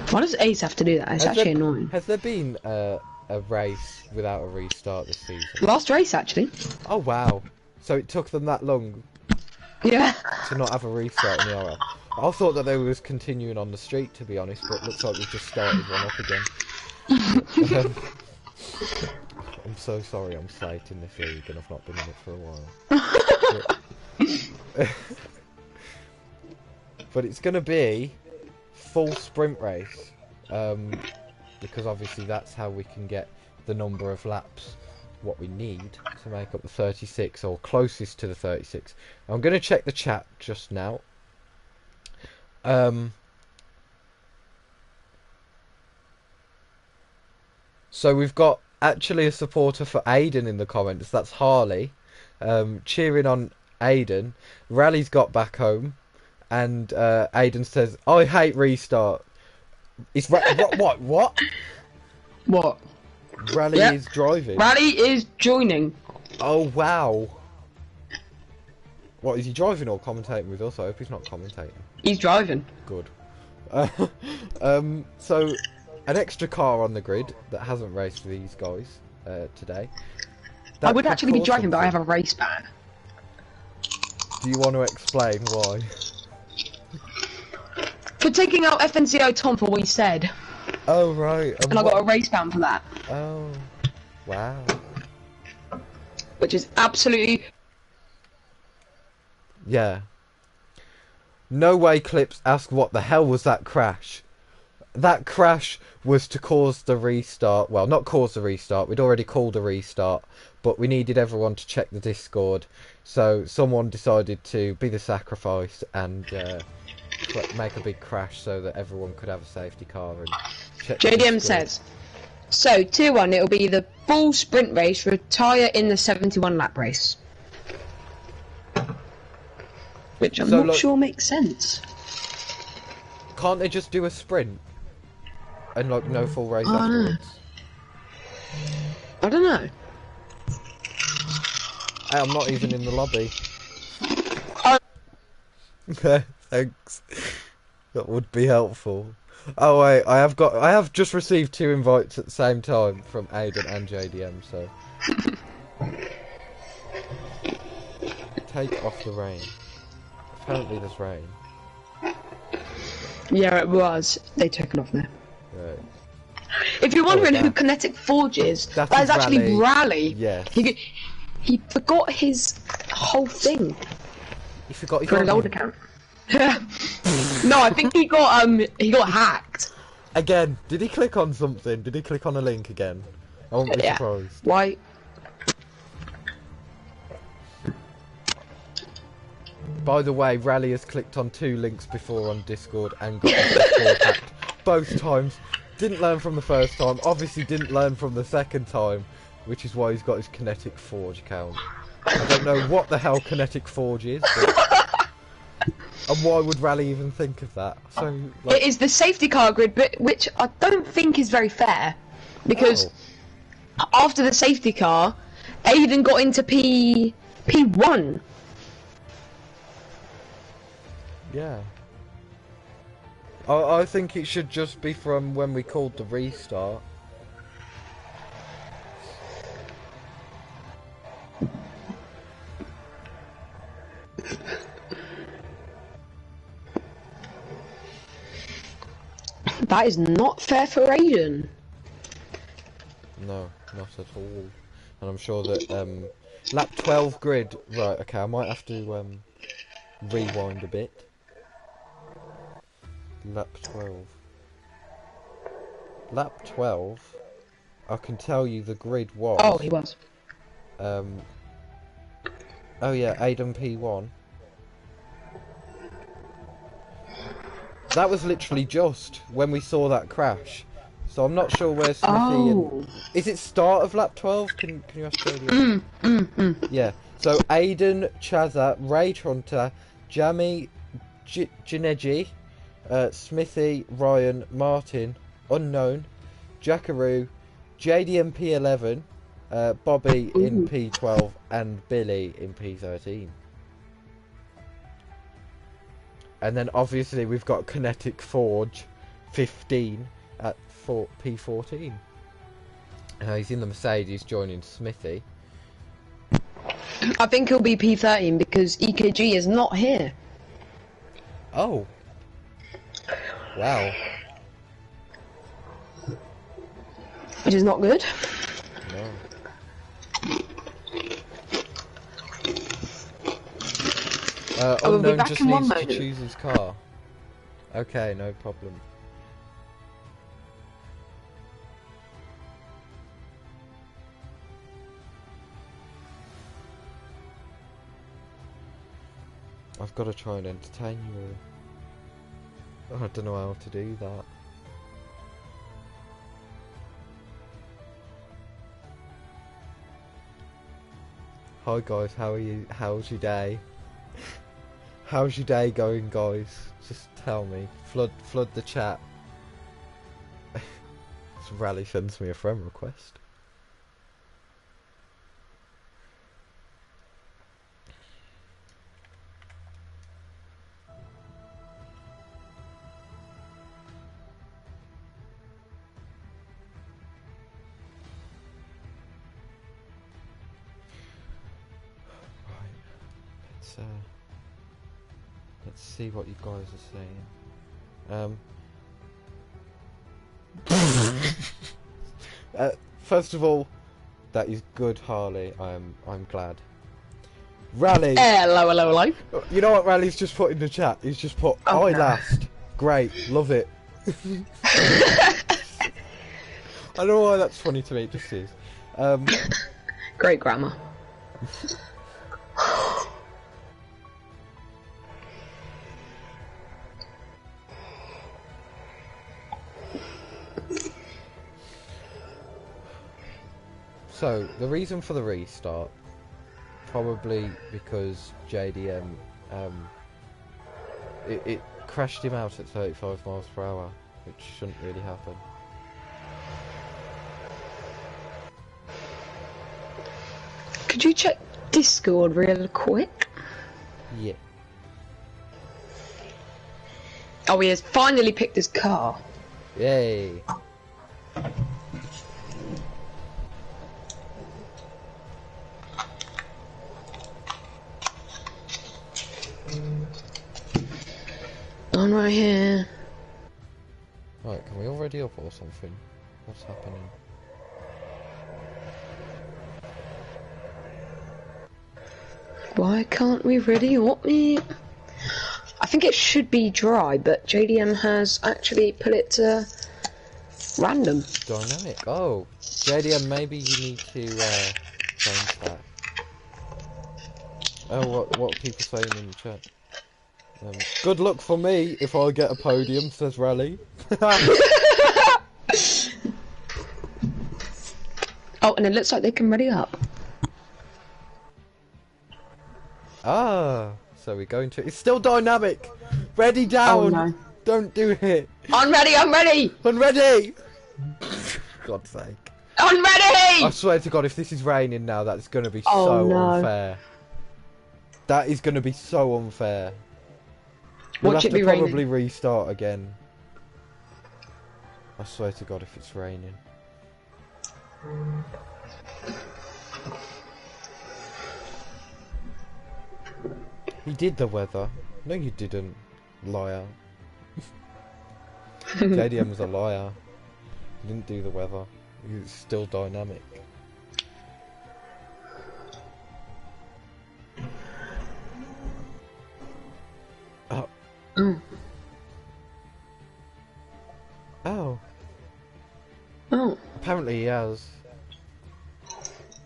Why does Ace have to do that? It's actually annoying. Has there been a race without a restart this season? Last race, actually. Oh, wow. So it took them that long Yeah. to not have a restart in the ERL. I thought that they was continuing on the streak, to be honest, but it looks like we've just started one up again. I'm so sorry I'm late in this league and I've not been in it for a while. But it's going to be full sprint race, because obviously that's how we can get the number of laps what we need to make up the 36, or closest to the 36. I'm going to check the chat just now. So we've got actually a supporter for Aiden in the comments. That's Harley, cheering on Aiden. Rally's got back home, and Aiden says, "I hate restart." It's what? What? Rally is driving. Rally is joining. Oh wow! What is he driving or commentating with us? I hope he's not commentating. He's driving. Good. So an extra car on the grid that hasn't raced with these guys today. I would actually be driving, but I have a race ban. Do you want to explain why? For taking out FNCO Tom for what he said. Oh right. And I got a race ban for that. Oh, wow. Which is absolutely... Yeah. No way Clips ask what the hell was that crash. That crash was to cause the restart. Well, not cause the restart. We'd already called a restart. But we needed everyone to check the Discord. So someone decided to be the sacrifice and make a big crash so that everyone could have a safety car and check the JDM Discord. says, so 2-1, it'll be the full sprint race, retire in the 71 lap race. Which I'm not sure makes sense. Can't they just do a sprint? And like no full race afterwards? I don't know. Hey, I'm not even in the lobby. Thanks. That would be helpful. Oh wait, I have just received 2 invites at the same time from Aiden and JDM, so take off the rain. Apparently there's rain. Yeah, it was. They took it off there. Right. If you're wondering who Kinetic Forge is, that is actually Rally. Yes. He forgot his whole thing. He forgot his old account. No, I think he got hacked. Again, did he click on something? Did he click on a link again? I won't be surprised. Why? By the way, Rally has clicked on 2 links before on Discord and got his Discord hacked. Both times. Didn't learn from the first time. Obviously didn't learn from the second time, which is why he's got his Kinetic Forge account. I don't know what the hell Kinetic Forge is. But... and why would Rally even think of that? So like... It is the safety car grid, but which I don't think is very fair, because after the safety car, Aiden got into P1. Yeah. I think it should just be from when we called the restart. That is not fair for Aiden. No, not at all. And I'm sure that lap 12 grid. Right, okay, I might have to rewind a bit. Lap 12. Lap 12. I can tell you the grid was. Oh, he was. Oh yeah, Aiden P1. That was literally just when we saw that crash. So I'm not sure where Smithy and... Is it start of lap 12? Can you ask Jodie? Yeah. So Aiden, Chaza, Rage Hunter, Jamie, Jineji, Smithy, Ryan, Martin, Unknown, Jackaroo, JDM P11, Bobby in Ooh. P12, and Billy in P13. And then obviously we've got Kinetic Forge 15 at P14. He's in the Mercedes joining Smithy. I think he'll be P13 because EKG is not here. Oh. Wow. Which is not good. No. will be Unknown back just in one needs to moment. choose his car. Okay, no problem. I've got to try and entertain you all. I don't know how to do that. Hi guys, how are you? How's your day? How's your day going, guys? Just tell me. Flood the chat. Rally sends me a friend request. Let's see what you guys are saying. First of all, that is good, Harley. I'm glad. Rally. Hello. You know what Rally's just put in the chat? He's just put Oh, I no. last. Great, love it. I don't know why that's funny to me. It just is. Great grammar. So, the reason for the restart, probably because JDM, it crashed him out at 35 miles per hour, which shouldn't really happen. Could you check Discord real quick? Yeah. Oh, he has finally picked his car. Yay. On right here. Right, can we already up or something? What's happening? Why can't we ready up it? I think it should be dry, but JDM has actually put it to random. Dynamic. Oh, JDM, maybe you need to change that. Oh, what are people saying in the chat? Good luck for me if I get a podium, says Rally. Oh, and it looks like they can ready up. Ah, so we're going to... It's still dynamic! Ready down! Oh no. Don't do it! I'm ready! I'm ready! God's sake. I'm ready! I swear to God, if this is raining now, that's going to be Oh, so no. unfair. That is going to be so unfair. We'll Watch have it be to probably raining. restart again. I swear to God, if it's raining. He did the weather. No, you didn't, liar. JDM was a liar. He didn't do the weather. He was still dynamic. Oh. Oh. Oh. Oh. Apparently he has.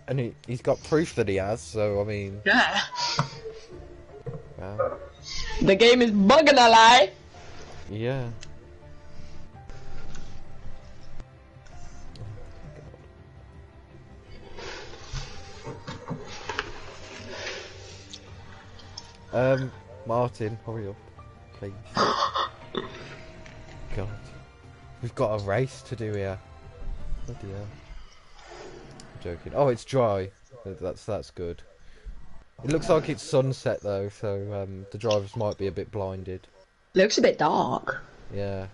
And he's got proof that he has, so I mean... Yeah. Wow. The game is bugging a lie. Yeah. Martin, hurry up, please. God. We've got a race to do here. Bloody hell. I'm joking. Oh, it's dry. That's good. It looks like it's sunset though, so the drivers might be a bit blinded. Looks a bit dark. Yeah.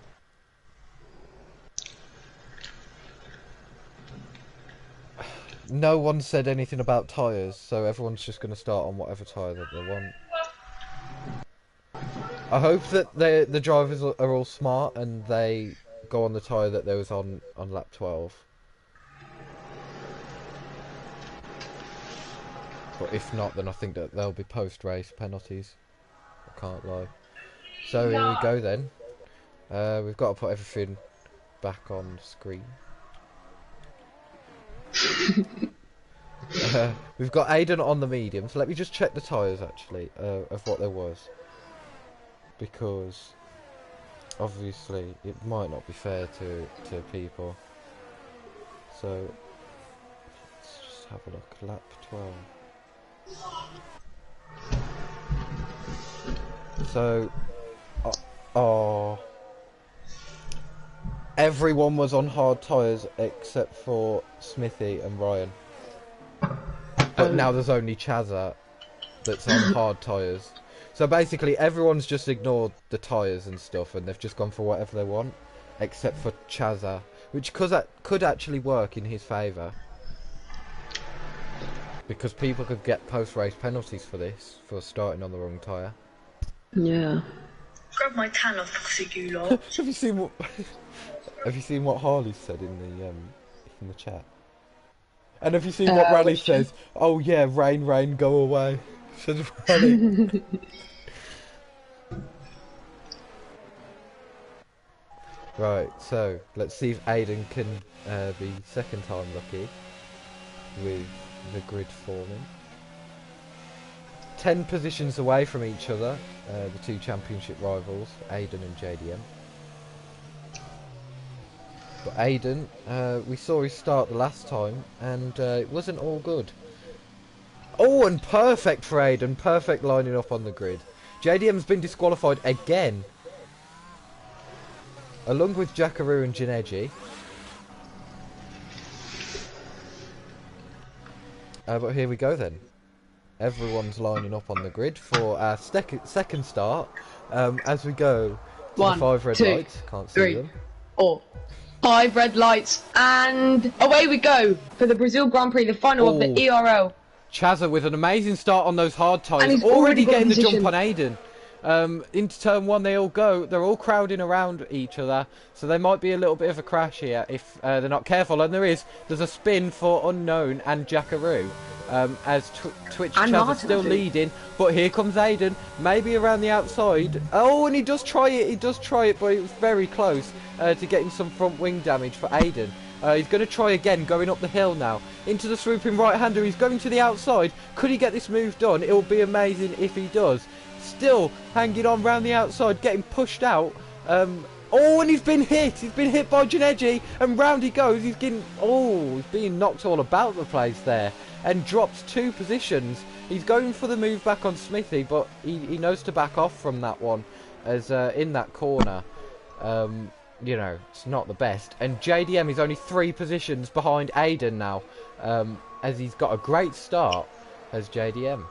No one said anything about tyres, so everyone's just going to start on whatever tyre that they want. I hope that the drivers are all smart and they go on the tyre that they was on lap 12. But if not, then I think that there'll be post-race penalties. I can't lie. So here we go then. We've got to put everything back on screen. We've got Aiden on the medium, so let me just check the tyres actually of what there was, because obviously it might not be fair to people. So let's just have a look. Lap 12. So everyone was on hard tyres except for Smithy and Ryan. But now there's only Chazza that's on hard tyres. So basically everyone's just ignored the tyres and stuff and they've just gone for whatever they want. Except for Chazza, which could actually work in his favour. Because people could get post-race penalties for this, for starting on the wrong tyre. Yeah. Grab my tan off, you lot. Have you seen what Harley said in the chat? And have you seen what Raleigh says? Oh yeah, rain, rain, go away. Says Raleigh. Right, so let's see if Aiden can be second time lucky with the grid forming. 10 positions away from each other, the two championship rivals, Aiden and JDM. But Aiden, we saw his start the last time, and it wasn't all good. Oh, and perfect for Aiden, perfect lining up on the grid. JDM's been disqualified again, along with Jackaroo and Jineji. But here we go then. Everyone's lining up on the grid for our second start. As we go to the 5 red lights, can't see them. 4, 5 red lights, and away we go for the Brazil Grand Prix, the final of the ERL. Chazza with an amazing start on those hard tyres, he's already getting the position. jump on Aiden. Into turn 1 they all go, they're all crowding around each other, so there might be a little bit of a crash here if they're not careful, and there's a spin for Unknown and Jackaroo, as Twitch Chazza still leading, but here comes Aiden, maybe around the outside. Oh, and he does try it, but it was very close to getting some front wing damage for Aiden. He's going to try again, going up the hill now. Into the swooping right-hander, he's going to the outside. Could he get this move done? It will be amazing if he does. Still hanging on round the outside, getting pushed out. Oh, and he's been hit. He's been hit by Jineji, and round he goes. He's getting... Oh, he's being knocked all about the place there, and drops 2 positions. He's going for the move back on Smithy, but he knows to back off from that one, as in that corner. You know, it's not the best. And JDM is only 3 positions behind Aiden now, as he's got a great start as JDM.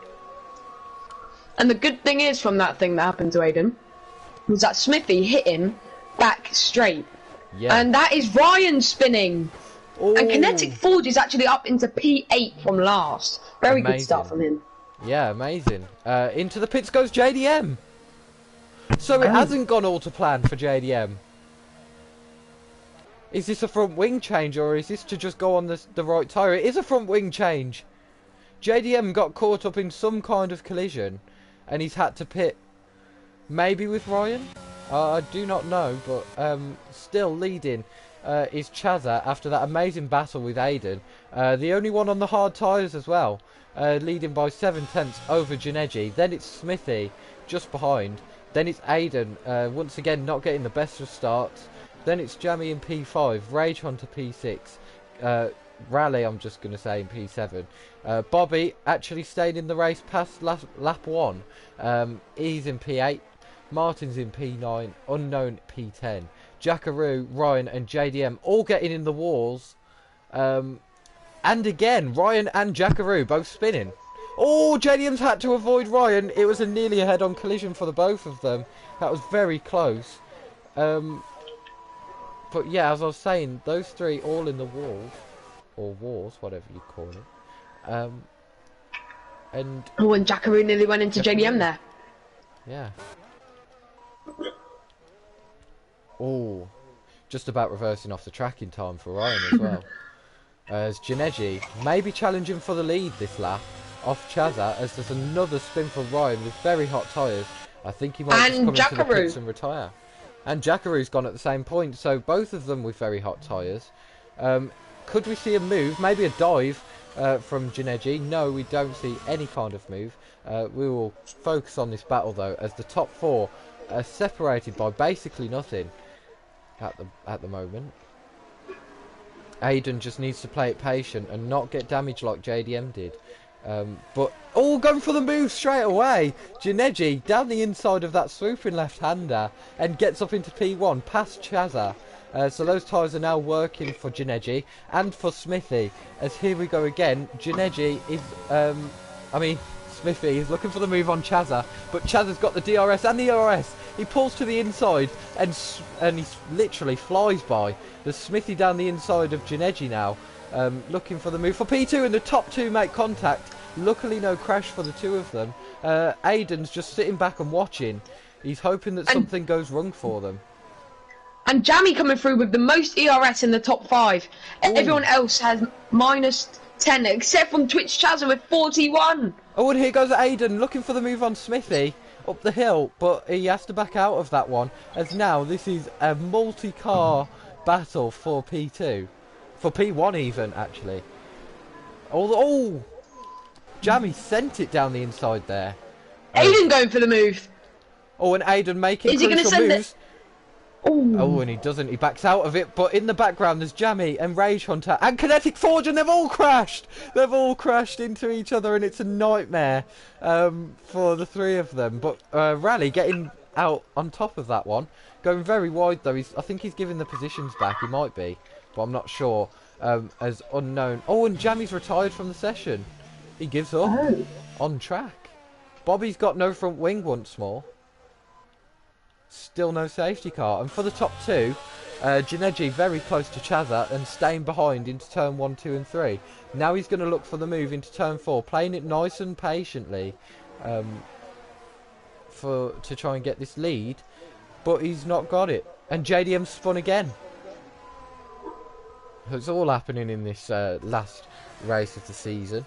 And the good thing is, from that thing that happened to Aiden, was that Smithy hit him back straight. Yeah. And that is Ryan spinning. Ooh. And Kinetic Forge is actually up into P8 from last. Very good start from him. Yeah, amazing. Into the pits goes JDM. So it hasn't gone all to plan for JDM. Is this a front wing change, or is this to just go on the right tyre? It is a front wing change. JDM got caught up in some kind of collision, and he's had to pit, maybe with Ryan? I do not know, but still leading is Chazza after that amazing battle with Aiden. The only one on the hard tyres as well, leading by 7/10 over Jineji. Then it's Smithy, just behind. Then it's Aiden, once again not getting the best of starts. Then it's Jammy in P5, Rage Hunter P6, Raleigh I'm just going to say in P7. Bobby actually stayed in the race past lap 1. He's in P8, Martin's in P9, Unknown P10. Jackaroo, Ryan and JDM all getting in the walls. And again, Ryan and Jackaroo both spinning. Oh, JDM's had to avoid Ryan. It was nearly a head-on collision for the both of them. That was very close. But yeah, as I was saying, those three all in the walls. Or wars, whatever you call it. And Jackaroo nearly went into JDM there. Yeah. Oh, just about reversing off the track in time for Ryan as well. As Janeji may be challenging for the lead this lap off Chazza, as there's another spin for Ryan with very hot tyres. I think he might just come into the pits and retire. And Jackaroo's gone at the same point, so both of them with very hot tyres. Could we see a move, maybe a dive from Janeji? No, we don't see any kind of move. We will focus on this battle though, as the top four are separated by basically nothing at the moment. Aiden just needs to play it patient and not get damaged like JDM did. But going for the move straight away. Janeji down the inside of that swooping left-hander and gets up into P1 past Chazza. So those tyres are now working for Janeji and for Smithy. As here we go again. Janeji is, Smithy is looking for the move on Chazza, but Chazza's got the DRS and the ERS. He pulls to the inside and he literally flies by. There's Smithy down the inside of Janeji now, looking for the move for P2, and the top two make contact. Luckily no crash for the two of them. Aiden's just sitting back and watching. He's hoping that something goes wrong for them. And Jammy coming through with the most ERS in the top 5. Ooh. Everyone else has -10, except from Twitch Chazza with 41. Oh, and here goes Aiden looking for the move on Smithy up the hill, but he has to back out of that one, as now this is a multi-car battle for P2. For P1 even, actually. Oh! Jammy sent it down the inside there. Aiden going for the move. Oh, and Aiden making crucial moves. Ooh. Oh, and he doesn't. He backs out of it. But in the background, there's Jammy and Rage Hunter and Kinetic Forge, and they've all crashed. They've all crashed into each other, and it's a nightmare for the three of them. But Rally getting out on top of that one, going very wide though. I think he's giving the positions back. He might be, but I'm not sure. As unknown. Oh, and Jammy's retired from the session. He gives up on track. Bobby's got no front wing once more. Still no safety car. And for the top two, Janeji very close to Chazza and staying behind into turn 1, 2 and 3. Now he's going to look for the move into turn 4, playing it nice and patiently to try and get this lead. But he's not got it. And JDM spun again. It's all happening in this last race of the season.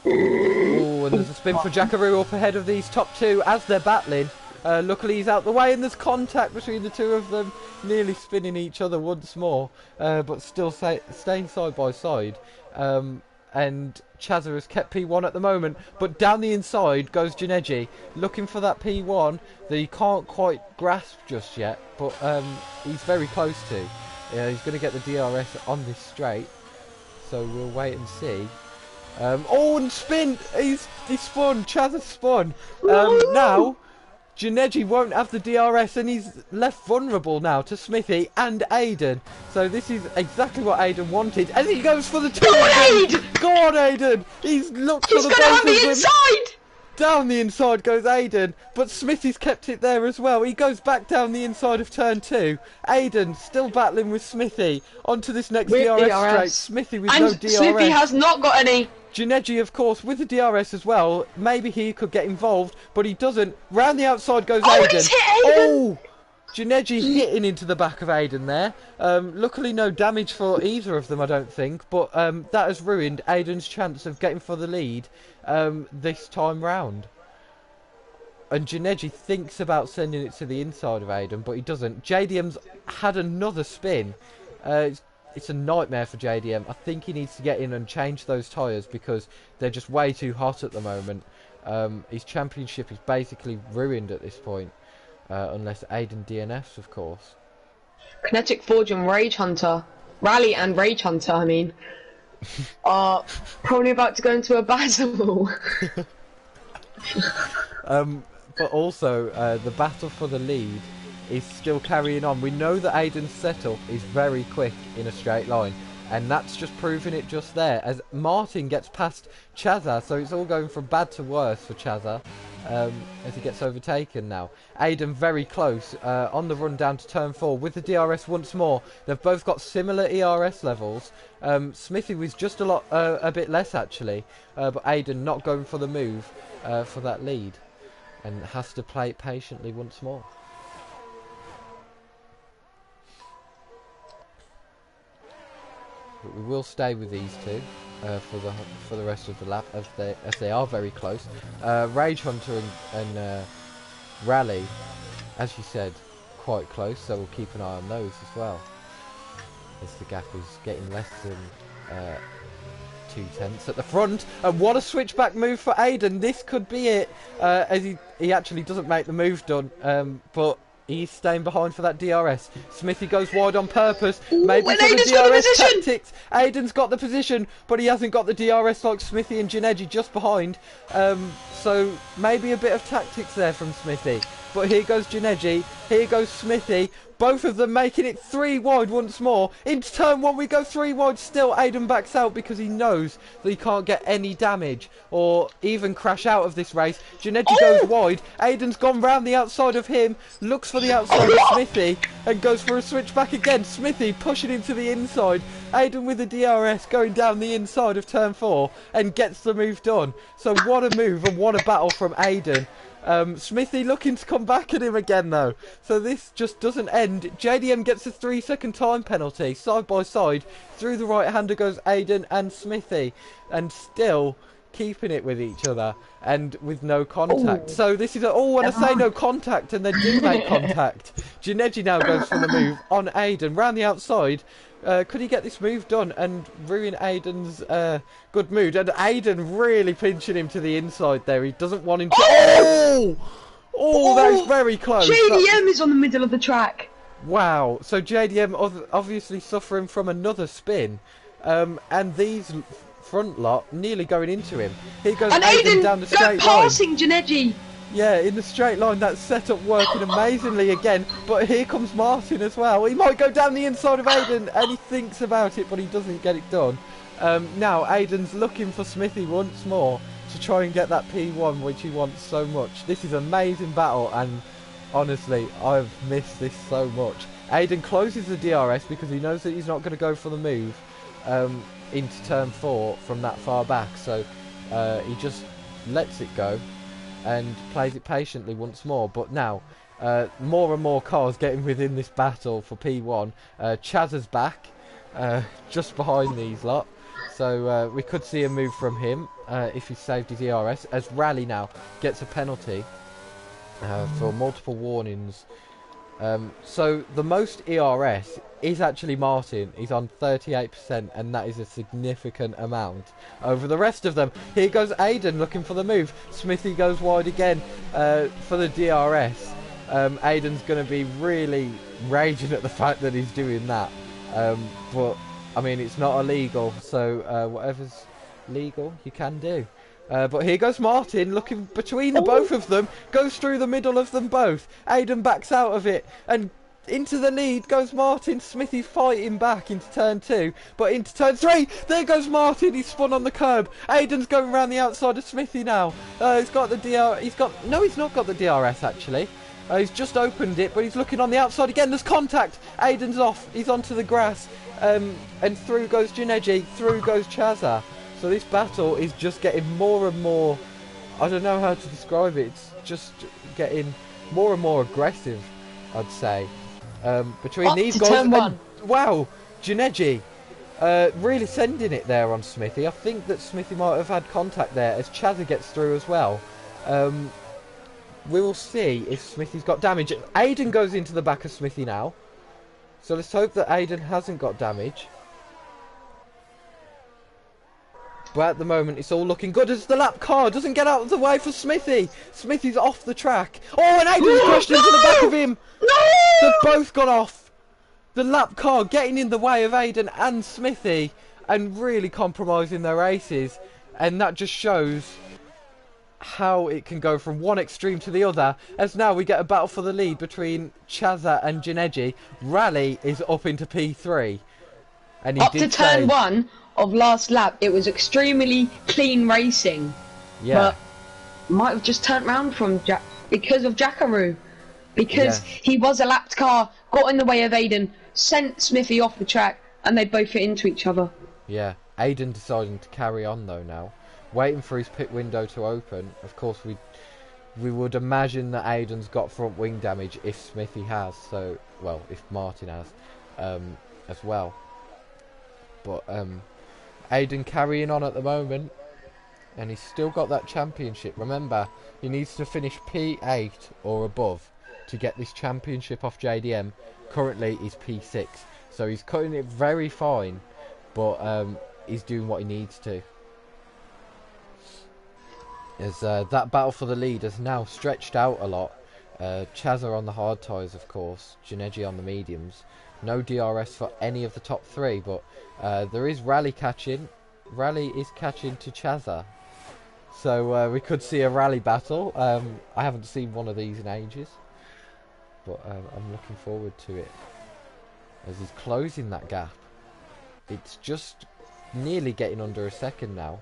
Oh, and there's a spin for Jackaroo up ahead of these top two as they're battling. Luckily he's out the way, and there's contact between the two of them, nearly spinning each other once more, but still staying side by side. And Chazza has kept P1 at the moment, but down the inside goes Janeji, looking for that P1 that he can't quite grasp just yet, but he's very close to. He's going to get the DRS on this straight, so we'll wait and see. Oh, and spin! He spun! Chazza spun! Now, Janeji won't have the DRS, and he's left vulnerable now to Smithy and Aiden. So this is exactly what Aiden wanted, and he goes for the two. Go on, Aiden! He's looked for the both of them. He's going to have the inside! Down the inside goes Aiden, but Smithy's kept it there as well. He goes back down the inside of turn 2. Aiden still battling with Smithy onto this next DRS straight. Smithy with no DRS. Smithy has not got any. Janeji, of course, with the DRS as well. Maybe he could get involved, but he doesn't. Round the outside goes Aiden. He's hit Aiden. Oh! Janeji hitting into the back of Aiden there. Luckily no damage for either of them, I don't think. But that has ruined Aiden's chance of getting for the lead this time round. And Janeji thinks about sending it to the inside of Aiden, but he doesn't. JDM's had another spin. It's a nightmare for JDM. I think he needs to get in and change those tyres because they're just way too hot at the moment. His championship is basically ruined at this point. Unless Aiden DNFs, of course. Kinetic Forge and Rage Hunter. Rally and Rage Hunter, I mean. Are probably about to go into a battle. But also, the battle for the lead is still carrying on. We know that Aiden's setup is very quick in a straight line, and that's just proving it just there as Martin gets past Chazza, so it's all going from bad to worse for Chazza as he gets overtaken now. Aiden very close on the run down to turn 4 with the DRS once more. They've both got similar ERS levels. Smithy was just a bit less actually, but Aiden not going for the move for that lead and has to play it patiently once more. But we will stay with these two for the rest of the lap as they are very close. Rage Hunter and Rally, as you said, quite close, so we'll keep an eye on those as well. As the gap is getting less than 2/10 at the front, and what a switchback move for Aiden. This could be it, as he actually doesn't make the move done, but he's staying behind for that DRS. Smithy goes wide on purpose, maybe for the DRS tactics. Aiden's got the position, but he hasn't got the DRS like Smithy and Janeji just behind. So maybe a bit of tactics there from Smithy. But here goes Janeji, here goes Smithy. Both of them making it 3 wide once more. Into turn 1 we go 3 wide still. Aiden backs out because he knows that he can't get any damage or even crash out of this race. Janeji goes wide. Aiden's gone round the outside of him, looks for the outside of Smithy and goes for a switch back again. Smithy pushing into the inside. Aiden with the DRS going down the inside of turn 4 and gets the move done. So what a move and what a battle from Aiden. Smithy looking to come back at him again though, so this just doesn't end. JDM gets a 3-second time penalty, side by side. Through the right hander goes Aiden and Smithy, and still keeping it with each other and with no contact. So this is when I say no contact and they do make contact. Janeji now goes for the move on Aiden round the outside. Could he get this move done and ruin Aiden's good mood? And Aiden really pinching him to the inside there. He doesn't want him to... Oh, that is very close. JDM is on the middle of the track. Wow. So JDM obviously suffering from another spin. And these front lot nearly going into him. Here goes Aiden down the straight line. Passing Janeji. Yeah, in the straight line, that setup working amazingly again. But here comes Martin as well. He might go down the inside of Aiden, and he thinks about it, but he doesn't get it done. Now, Aiden's looking for Smithy once more to try and get that P1, which he wants so much. This is an amazing battle, and honestly, I've missed this so much. Aiden closes the DRS because he knows that he's not going to go for the move into turn 4 from that far back. So he just lets it go and plays it patiently once more. But now more and more cars getting within this battle for P1. Chazza's back just behind these lot, so we could see a move from him if he saved his ERS, as Rally now gets a penalty for multiple warnings. So the most ERS is actually Martin. He's on 38%, and that is a significant amount over the rest of them. Here goes Aiden looking for the move. Smithy goes wide again for the DRS. Aiden's going to be really raging at the fact that he's doing that. But, I mean, it's not illegal, so whatever's legal, you can do. But here goes Martin, looking between the both of them, goes through the middle of them both. Aiden backs out of it, and into the lead goes Martin. Smithy fighting back into turn 2, but into turn 3, there goes Martin. He's spun on the curb. Aiden's going around the outside of Smithy now. He's got the no, he's not got the DRS actually. He's just opened it, but he's looking on the outside again. There's contact. Aiden's off. He's onto the grass, and through goes Janeji. Through goes Chazza. So this battle is just getting more and more, I don't know how to describe it, it's just getting more and more aggressive, I'd say, between these guys. And, wow, Janeji really sending it there on Smithy. I think that Smithy might have had contact there as Chazza gets through as well. We will see if Smithy's got damage. Aiden goes into the back of Smithy now, so let's hope that Aiden hasn't got damage. But at the moment, it's all looking good as the lap car doesn't get out of the way for Smithy. Smithy's off the track. Oh, and Aiden's crashed into the back of him. No! They've both gone off. The lap car getting in the way of Aiden and Smithy and really compromising their races. And that just shows how it can go from one extreme to the other, as now we get a battle for the lead between Chazza and Jineji. Rally is up into P3, and he Up to did turn say, 1 of last lap, it was extremely clean racing. yeah, But might have just turned round from because of Jackaroo. Because he was a lapped car, got in the way of Aiden, sent Smithy off the track, and they both hit into each other. yeah. Aiden deciding to carry on though now, waiting for his pit window to open. Of course, we would imagine that Aiden's got front wing damage if Smithy has, so, well, if Martin has, as well. But Aiden carrying on at the moment, and he's still got that championship. Remember, he needs to finish P8 or above to get this championship off JDM. Currently, he's P6, so he's cutting it very fine, but he's doing what he needs to. As that battle for the lead has now stretched out a lot. Chazza on the hard tyres, of course, Jineji on the mediums. No DRS for any of the top three, but there is Rally catching. Rally is catching to Chazza. So we could see a rally battle. I haven't seen one of these in ages, but I'm looking forward to it. As he's closing that gap. It's just nearly getting under a second now.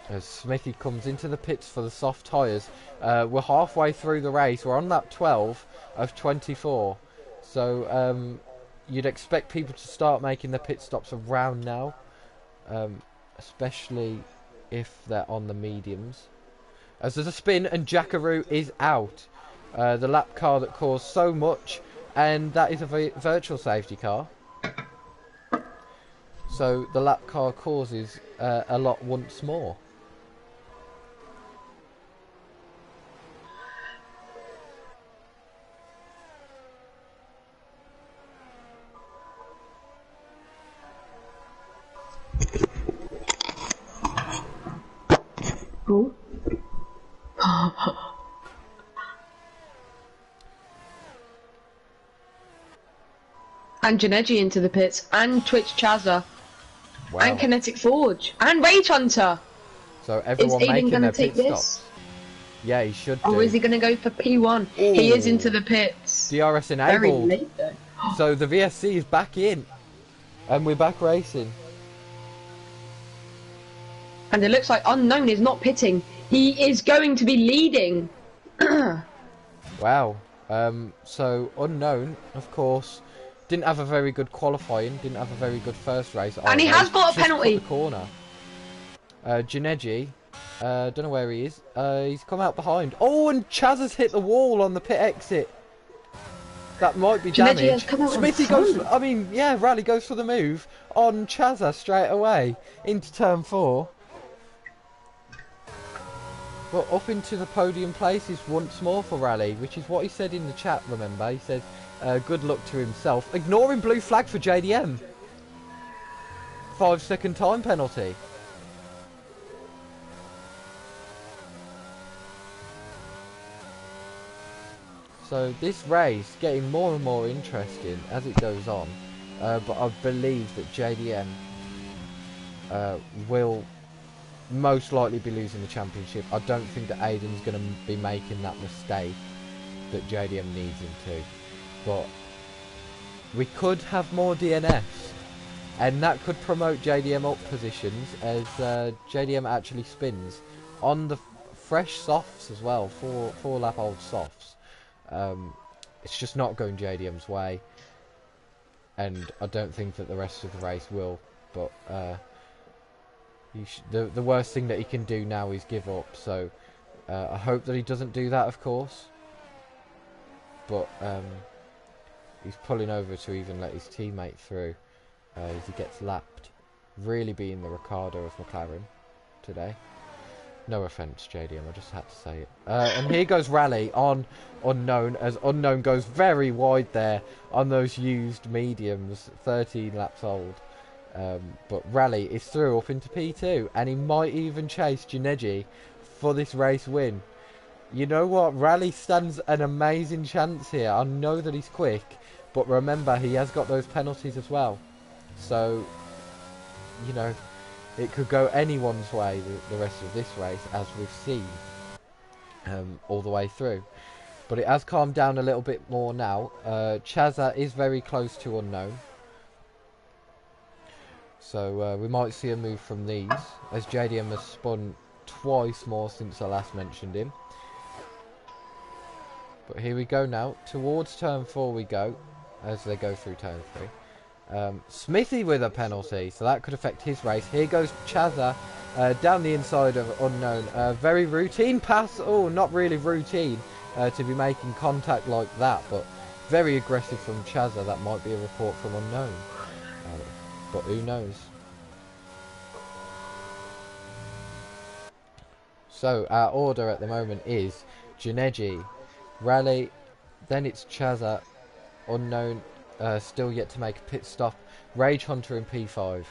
As Smithy comes into the pits for the soft tyres. We're halfway through the race. We're on lap 12 of 24. So you'd expect people to start making their pit stops around now. Especially if they're on the mediums. As there's a spin and Jackaroo is out. The lap car that caused so much. And that is a virtual safety car. So the lap car causes a lot once more. Cool. And Jineji into the pits, and Twitch Chazza, Wow. and Kinetic Forge, and Rage Hunter. So everyone Is Aiden making going their to take pit this? stops. Yeah, he should do. Or is he going to go for P1? He is into the pits. DRS Very enabled. late though. So the VSC is back in. And we're back racing. And it looks like Unknown is not pitting. He is going to be leading. Wow. So Unknown, of course, didn't have a very good qualifying, didn't have a very good first race. And he has got a penalty. The corner. Jineji, don't know where he is. He's come out behind. Oh, and Chaz has hit the wall on the pit exit. That might be Jineji damage. has come out Smithy in front. goes. I mean, yeah, Rally goes for the move on Chazza straight away into turn 4. But up into the podium places once more for Rally, which is what he said in the chat. Remember, he said, "Good luck to himself." Ignoring blue flag for JDM. 5-second time penalty. So this race getting more and more interesting as it goes on, but I believe that JDM will most likely be losing the championship. I don't think that Aiden's going to be making that mistake that JDM needs him to, but we could have more DNFs, and that could promote JDM up positions as JDM actually spins on the fresh softs as well, four lap old softs. It's just not going JDM's way, and I don't think that the rest of the race will, but the worst thing that he can do now is give up, so I hope that he doesn't do that, of course, but he's pulling over to even let his teammate through as he gets lapped, really being the Ricardo of McLaren today. No offence, JDM, I just had to say it. And here goes Rally on Unknown, as Unknown goes very wide there on those used mediums, 13 laps old. But Rally is through up into P2, and he might even chase Jineji for this race win. You know what? Rally stands an amazing chance here. I know that he's quick, but remember, he has got those penalties as well. So, you know, it could go anyone's way the rest of this race, as we've seen all the way through. But it has calmed down a little bit more now. Chaza is very close to unknown. So we might see a move from these, as JDM has spun twice more since I last mentioned him. But here we go now. Towards turn 4 we go, as they go through turn 3. Smithy with a penalty, so that could affect his race. Here goes Chaza down the inside of unknown. Very routine pass. Oh, not really routine to be making contact like that, but very aggressive from Chaza. That might be a report from unknown, but who knows. So our order at the moment is Janeji, Rally, then it's Chaza, unknown, still yet to make a pit stop, Rage Hunter in P5,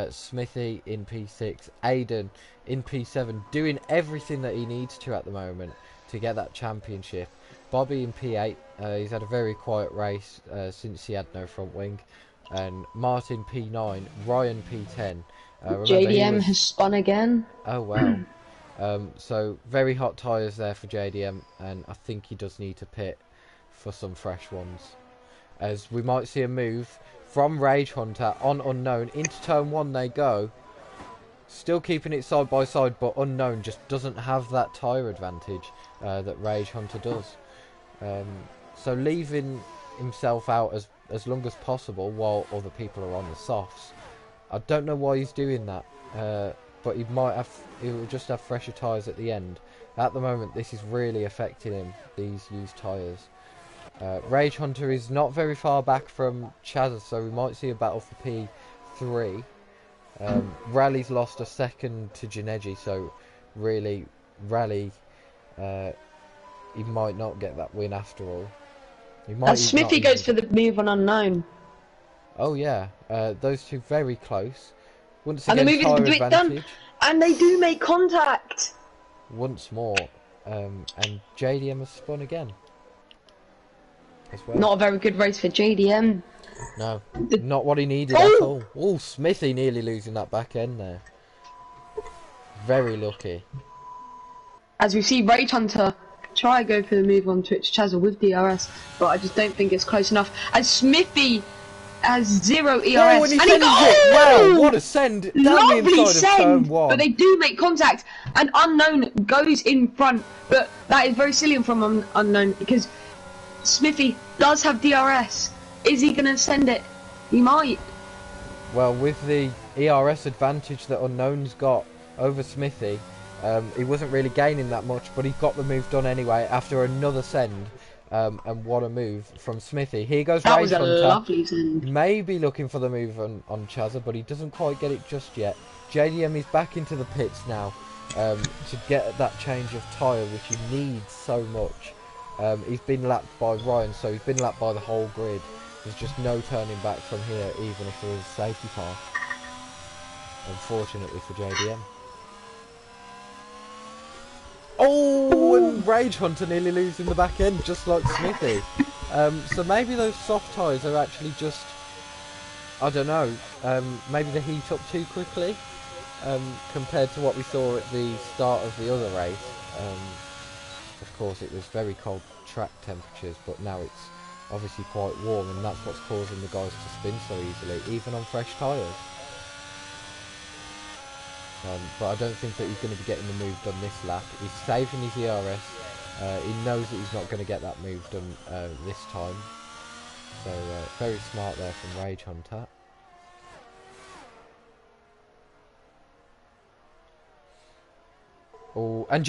Smithy in P6, Aiden in P7, doing everything that he needs to at the moment to get that championship. Bobby in P8, he's had a very quiet race since he had no front wing, and Martin P9, Ryan P10. JDM has spun again. Oh wow. So very hot tyres there for JDM, and I think he does need to pit for some fresh ones, as we might see a move from Rage Hunter on unknown. Into turn 1 they go, still keeping it side by side, but unknown just doesn't have that tyre advantage that Rage Hunter does. So leaving himself out as long as possible while other people are on the softs. I don't know why he's doing that, but he will just have fresher tyres at the end. At the moment this is really affecting him, these used tyres. Rage Hunter is not very far back from Chaza, so we might see a battle for P3. Rally's lost a second to Janeji, so really Rally, he might not get that win after all. And Smithy goes for the move on unknown. Oh yeah, those two very close. Once and again, the move is done, and they do make contact once more. And JDM has spun again as well. Not a very good race for JDM. No, not what he needed at all. Oh, Smithy nearly losing that back end there. Very lucky. As we see Rage Hunter try go for the move on Twitch Chaza with DRS, but I just don't think it's close enough. As Smithy has 0 ERS, and he sends it. Wow, what a send! Down Lovely the inside send, of turn 1. but they do make contact, and Unknown goes in front. But that is very silly from Unknown, because Smithy does have DRS. Is he going to send it? He might. Well, with the ERS advantage that Unknown's got over Smithy, he wasn't really gaining that much, but he got the move done anyway after another send. And what a move from Smithy. Here goes That Rage was a Hunter. lovely send. Maybe looking for the move on Chaza, but he doesn't quite get it just yet. JDM is back into the pits now to get that change of tyre, which he needs so much. He's been lapped by Ryan, so he's been lapped by the whole grid. There's just no turning back from here, even if there was a safety car. Unfortunately for JDM. Oh, and Rage Hunter nearly losing the back end, just like Smithy. So maybe those soft tyres are actually just, I don't know, maybe they heat up too quickly compared to what we saw at the start of the other race. Of course, it was very cold track temperatures, but now it's obviously quite warm, and that's what's causing the guys to spin so easily, even on fresh tyres. But I don't think that he's going to be getting the move done this lap. He's saving his ERS. He knows that he's not going to get that move done this time. So very smart there from Rage Hunter. Oh, and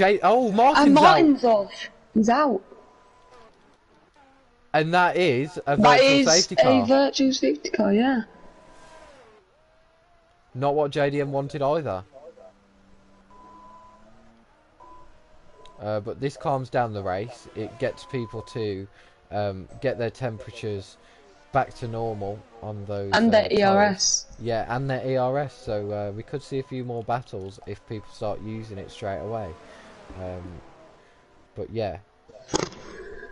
Martin's off. He's out. And that is a virtual safety car. A virtual safety car, yeah. Not what JDM wanted either. But this calms down the race. It gets people to get their temperatures back to normal on those. And their ERS. Tyres. Yeah, and their ERS. So we could see a few more battles if people start using it straight away. But yeah,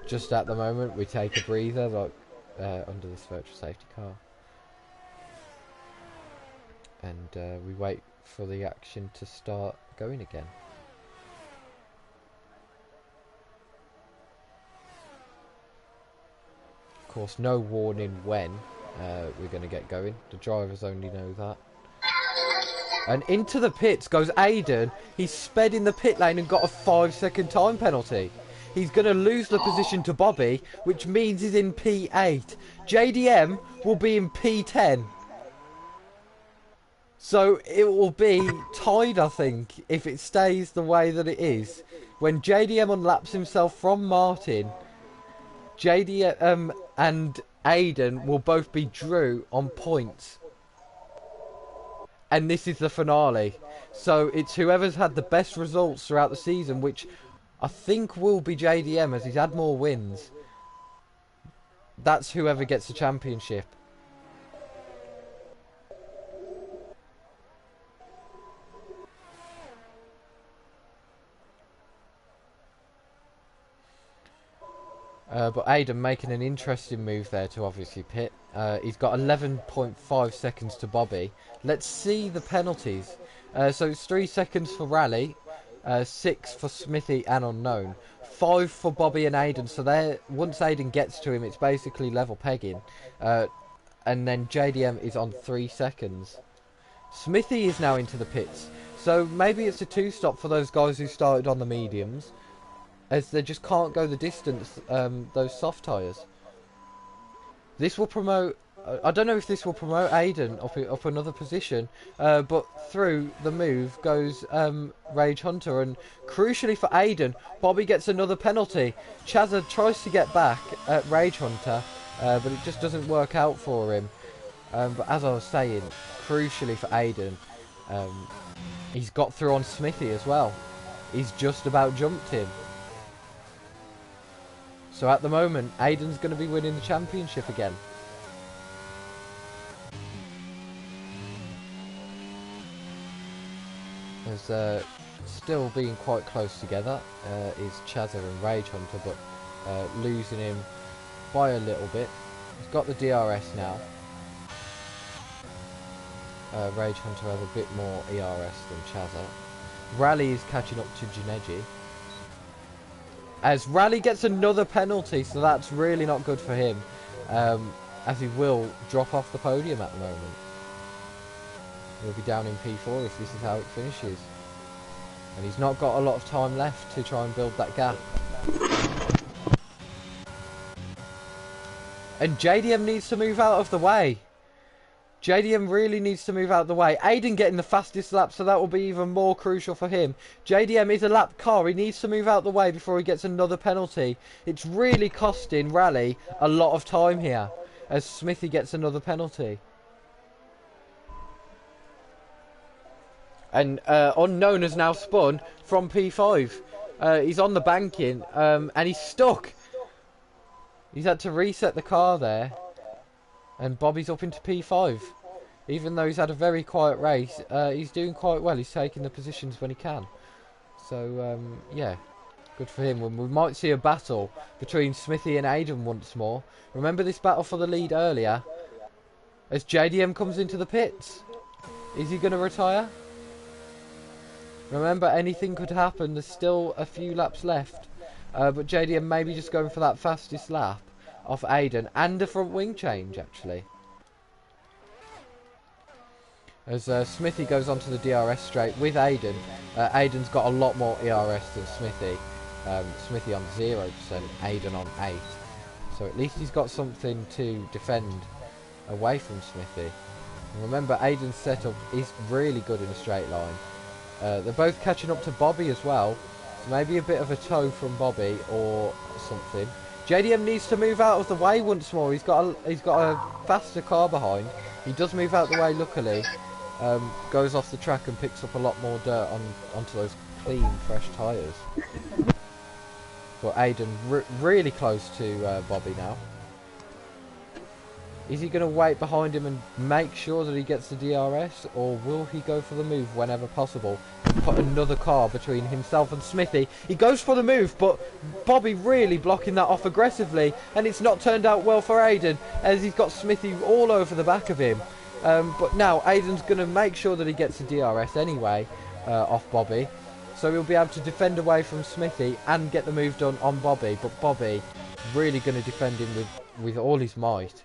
just at the moment we take a breather like under this virtual safety car. and we wait for the action to start going again. Of course, no warning when we're going to get going. The drivers only know that. And into the pits goes Aiden. He's sped in the pit lane and got a 5-second time penalty. He's going to lose the position to Bobby, which means he's in P8. JDM will be in P10. So it will be tied, I think, if it stays the way that it is. When JDM unlaps himself from Martin, JDM and Aiden will both be drew on points. And this is the finale. So it's whoever's had the best results throughout the season, which I think will be JDM as he's had more wins. That's whoever gets the championship. But Aiden making an interesting move there to obviously pit. He's got 11.5 seconds to Bobby. Let's see the penalties. So it's 3 seconds for Rally, 6 for Smithy and Unknown, 5 for Bobby and Aiden. So there, once Aiden gets to him, it's basically level pegging. And then JDM is on 3 seconds. Smithy is now into the pits. So maybe it's a 2-stop for those guys who started on the mediums, as they just can't go the distance, those soft tyres. This will promote... I don't know if this will promote Aiden up another position, but through the move goes Rage Hunter, and crucially for Aiden, Bobby gets another penalty. Chazza tries to get back at Rage Hunter, but it just doesn't work out for him. But as I was saying, crucially for Aiden, he's got through on Smithy as well. He's just about jumped him. So at the moment, Aiden's going to be winning the championship again. There's still being quite close together is Chazza and Rage Hunter, but losing him by a little bit. He's got the DRS now. Rage Hunter has a bit more ERS than Chazza. Rally is catching up to Jineji. As Rally gets another penalty, so that's really not good for him. As he will drop off the podium at the moment. He'll be down in P4 if this is how it finishes. And he's not got a lot of time left to try and build that gap. And JDM needs to move out of the way. JDM really needs to move out of the way. Aiden getting the fastest lap, so that will be even more crucial for him. JDM is a lap car. He needs to move out of the way before he gets another penalty. It's really costing Rally a lot of time here, as Smithy gets another penalty. And Unknown has now spun from P5. He's on the banking, and he's stuck. He's had to reset the car there. And Bobby's up into P5. Even though he's had a very quiet race, he's doing quite well. He's taking the positions when he can. So, yeah, good for him. We might see a battle between Smithy and Aiden once more. Remember this battle for the lead earlier? As JDM comes into the pits. Is he going to retire? Remember, anything could happen. There's still a few laps left. But JDM maybe just going for that fastest lap off Aiden, and a front wing change actually. As Smithy goes onto the DRS straight with Aiden. Aiden's got a lot more ERS than Smithy. Smithy on 0%, Aiden on 8. So at least he's got something to defend away from Smithy. And remember, Aiden's setup is really good in a straight line. They're both catching up to Bobby as well. So maybe a bit of a tow from Bobby or something. JDM needs to move out of the way once more. He's got a faster car behind. He does move out the way, luckily. Goes off the track and picks up a lot more dirt onto those clean, fresh tyres. But Aiden really close to Bobby now. Is he going to wait behind him and make sure that he gets the DRS, or will he go for the move whenever possible and put another car between himself and Smithy? He goes for the move, but Bobby really blocking that off aggressively, and it's not turned out well for Aiden, as he's got Smithy all over the back of him. But now Aiden's going to make sure that he gets the DRS anyway off Bobby. So he'll be able to defend away from Smithy and get the move done on Bobby. But Bobby really going to defend him with all his might.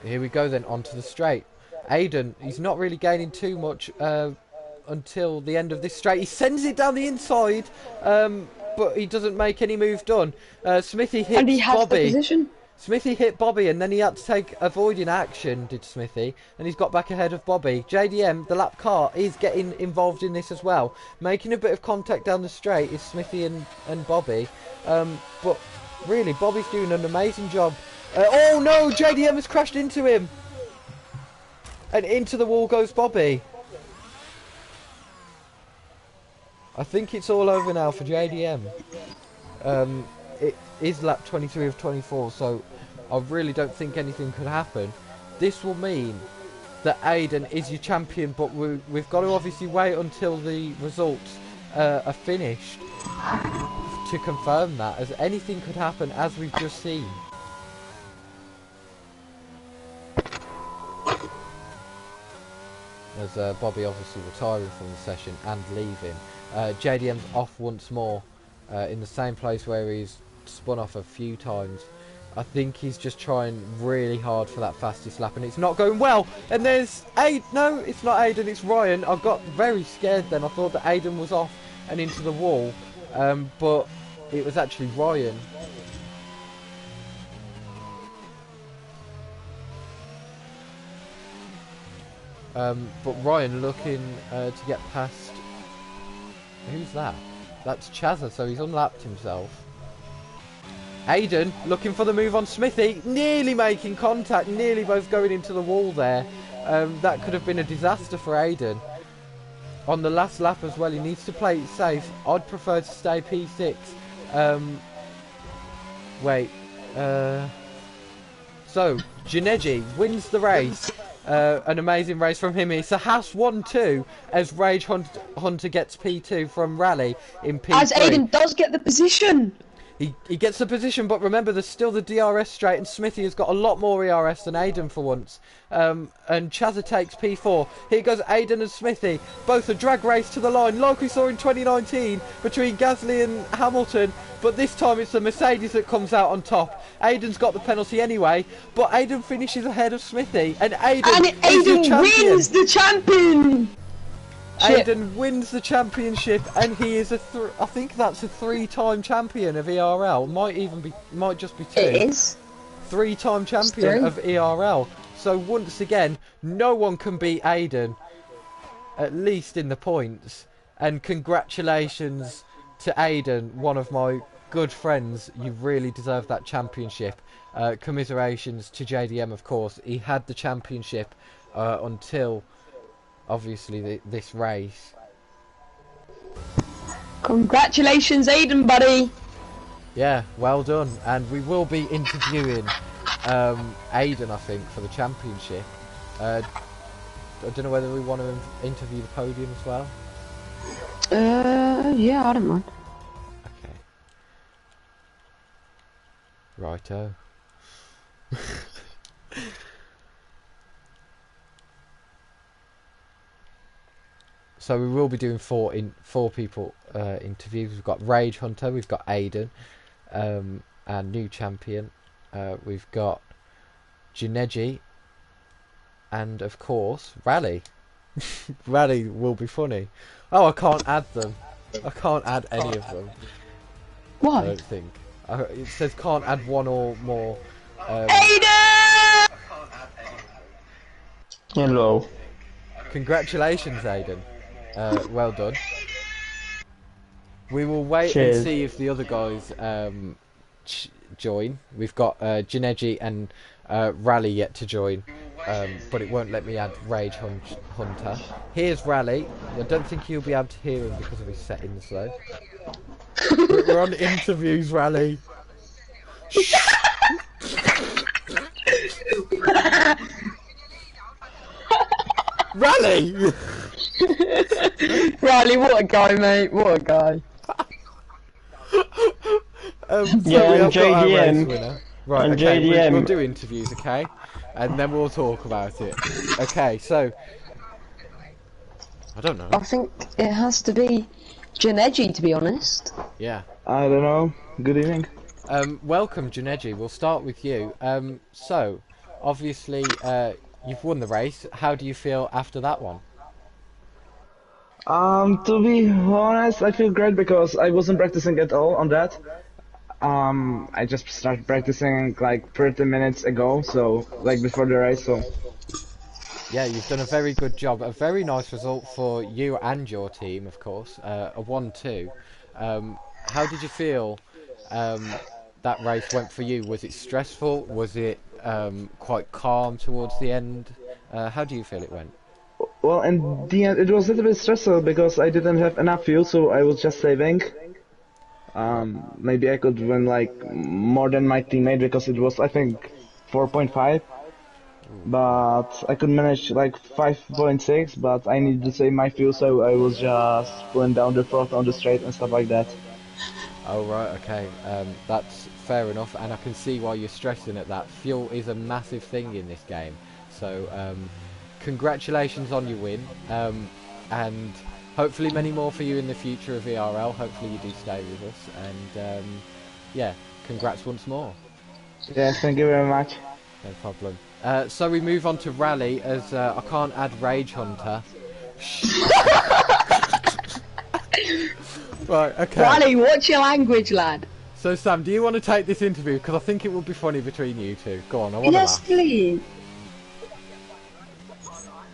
Here we go then, onto the straight. Aiden, he's not really gaining too much until the end of this straight. He sends it down the inside, but he doesn't make any move done. Smithy hits And he has Bobby. the position. Smithy hit Bobby and then he had to take avoiding action, did Smithy, and he's got back ahead of Bobby. JDM, the lap car, is getting involved in this as well. Making a bit of contact down the straight is Smithy and Bobby. But really, Bobby's doing an amazing job. Oh no, JDM has crashed into him! And into the wall goes Bobby. I think it's all over now for JDM. It is lap 23 of 24, so I really don't think anything could happen. This will mean that Aiden is your champion, but we've got to obviously wait until the results are finished to confirm that, as anything could happen, as we've just seen. As Bobby obviously retiring from the session and leaving. JDM's off once more in the same place where he's spun off a few times. I think he's just trying really hard for that fastest lap and it's not going well. And there's no, it's not Aiden, it's Ryan. I got very scared then. I thought that Aiden was off and into the wall, but it was actually Ryan. But Ryan looking to get past. Who's that? That's Chazza, so he's unlapped himself. Aiden looking for the move on Smithy, nearly making contact, nearly both going into the wall there. That could have been a disaster for Aiden. On the last lap as well, he needs to play it safe. I'd prefer to stay P6. So, Janeji wins the race. An amazing race from him. It's a Haas 1-2 as Rage Hunter gets P2 from Rally in P3. As Aiden does get the position. He gets the position, but remember there's still the DRS straight and Smithy has got a lot more ERS than Aiden for once. And Chazza takes P4. Here goes Aiden and Smithy. Both a drag race to the line like we saw in 2019 between Gasly and Hamilton. But this time it's the Mercedes that comes out on top. Aiden's got the penalty anyway, but Aiden finishes ahead of Smithy. And Aiden wins the champion! Aiden wins the championship, and he is I think that's a 3-time champion of ERL. Might just be 2. It is. 3-time champion of ERL. So once again, no one can beat Aiden, at least in the points. And congratulations to Aiden, one of my good friends. You really deserve that championship. Commiserations to JDM, of course. He had the championship until obviously this race. Congratulations, Aiden, buddy. Yeah, well done. And we will be interviewing Aiden, I think, for the championship. I don't know whether we want to interview the podium as well. Yeah, I don't mind. Okay. Righto. So we will be doing four people interviews. We've got Rage Hunter, we've got Aiden, our new champion. We've got Janeji, and of course Rally. Rally will be funny. Oh, I can't add them. I can't add any of them. Why? I don't think. It says can't add one or more. Aiden! Hello. Congratulations, Aiden. Well done. We will wait Cheers. and see if the other guys join. We've got Janeji and Rally yet to join, but it won't let me add Rage Hunter. Here's Rally. I don't think you'll be able to hear him because of his settings though. We're on interviews, Rally. Rally! Riley, what a guy, mate. What a guy. So yeah, we and have got our race JDM. winner. Right, And okay, JDM. we'll do interviews, okay? and then we'll talk about it. Okay, so I don't know. I think it has to be Janeji, to be honest. Yeah. I don't know. Good evening. Welcome, Janeji. We'll start with you. So, obviously, you've won the race. How do you feel after that one? To be honest, I feel great because I wasn't practicing at all on that. I just started practicing like 30 minutes ago, so like before the race, so. Yeah, you've done a very good job. A very nice result for you and your team, of course. A 1-2. How did you feel that race went for you? Was it stressful? Was it quite calm towards the end? How do you feel it went? Well, in the end, it was a little bit stressful because I didn't have enough fuel, so I was just saving. Maybe I could win like more than my teammate because it was, I think, 4.5. But I could manage like 5.6, but I needed to save my fuel, so I was just pulling down the front on the straight and stuff like that. Oh, right, okay. That's fair enough, and I can see why you're stressing at that. Fuel is a massive thing in this game. So, congratulations on your win, and hopefully many more for you in the future of ERL. Hopefully you do stay with us, and yeah, congrats once more. Yeah, thank you very much. No problem. So we move on to Rally, as I can't add Rage Hunter. Right, okay. Rally, watch your language, lad. So Sam, do you want to take this interview? Because I think it would be funny between you two. Go on, I want to Yes, laugh. please.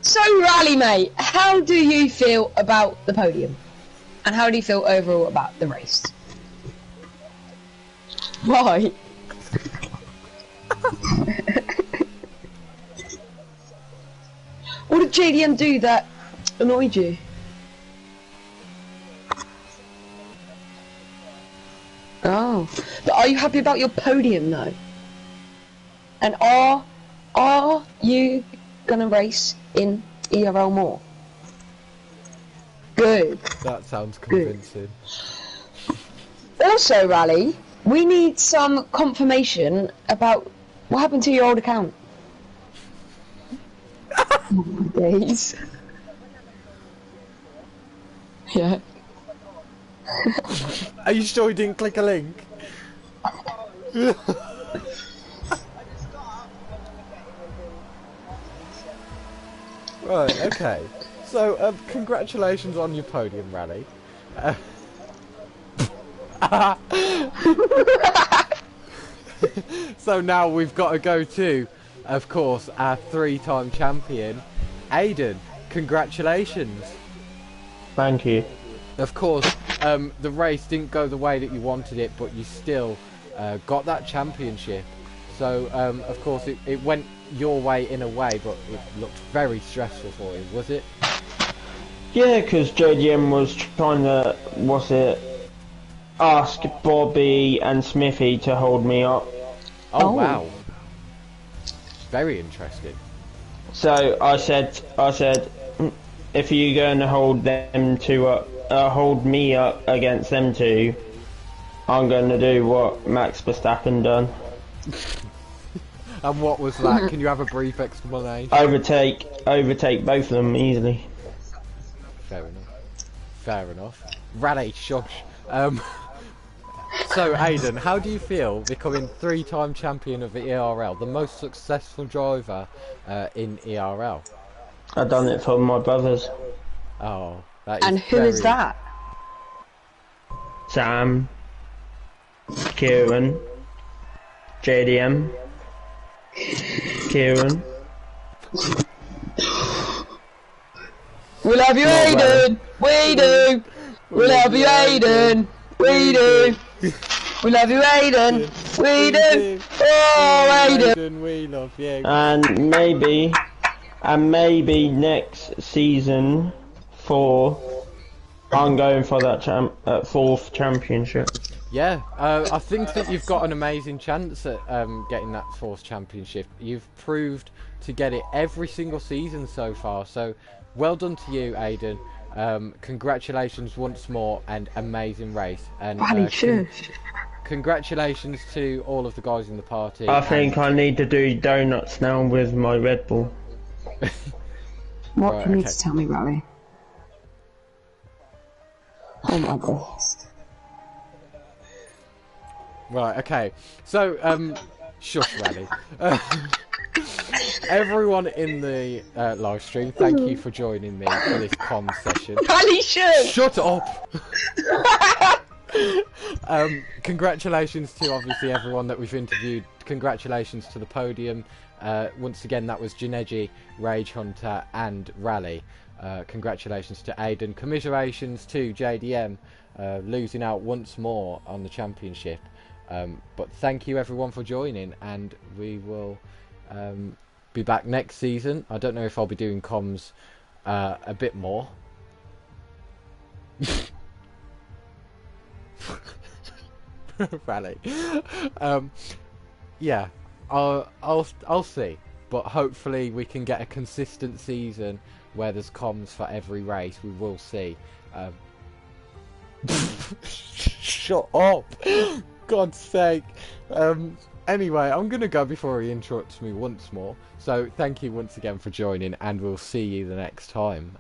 So, Rally, mate, how do you feel about the podium? And how do you feel overall about the race? Why? What did JDM do that annoyed you? Oh, but are you happy about your podium though? And are you gonna race in ERL more? Good. That sounds convincing. Also, Rally, we need some confirmation about what happened to your old account. Oh my days. Yeah. Are you sure you didn't click a link? Right, okay. So, congratulations on your podium, Rally. So now we've got to go to, of course, our 3-time champion, Aiden. Congratulations. Thank you. Of course, the race didn't go the way that you wanted it, but you still got that championship. So, of course, it went your way in a way, but it looked very stressful for you, was it? Yeah, because JDM was trying to, ask Bobby and Smithy to hold me up. Oh, wow. Very interesting. So I said, if you're going to hold them two up, hold me up against them two, I'm going to do what Max Verstappen done. And what was that? Can you have a brief explanation? Overtake both of them easily. Fair enough. Fair enough. Rally, shush. So, Aiden, how do you feel becoming 3-time champion of the ERL, the most successful driver in ERL? I done it for my brothers. Oh, that is And who is that? Sam, Kieran, JDM, Kieran. We love you, Aiden! We do! We love you, Aiden! We do! We love you, Aiden! We do! Oh, Aiden! We love you. And maybe next season 4, I'm going for that 4th championship. Yeah, I think that you've got an amazing chance at getting that 4th championship. You've proved to get it every single season so far, so well done to you, Aiden. Congratulations once more, and amazing race. And Rally, shush. congratulations to all of the guys in the party. I think I need to do donuts now with my Red Bull. What Right, do you need okay. to tell me, Rally? Oh my goodness. Right, okay. So, shush, Rally. Everyone in the live stream, thank you for joining me for this comms session. Rally, shush! Shut up! Congratulations to obviously everyone that we've interviewed. Congratulations to the podium. Once again, that was Janeji, Rage Hunter, and Rally. Congratulations to Aiden. Commiserations to JDM, losing out once more on the championship. But thank you everyone for joining, and we will be back next season. I don't know if I'll be doing comms a bit more. Rally. Yeah, I'll see, but hopefully we can get a consistent season where there's comms for every race. We will see. Shut up! God's sake. Anyway, I'm gonna go before he interrupts me once more. So thank you once again for joining, and we'll see you the next time.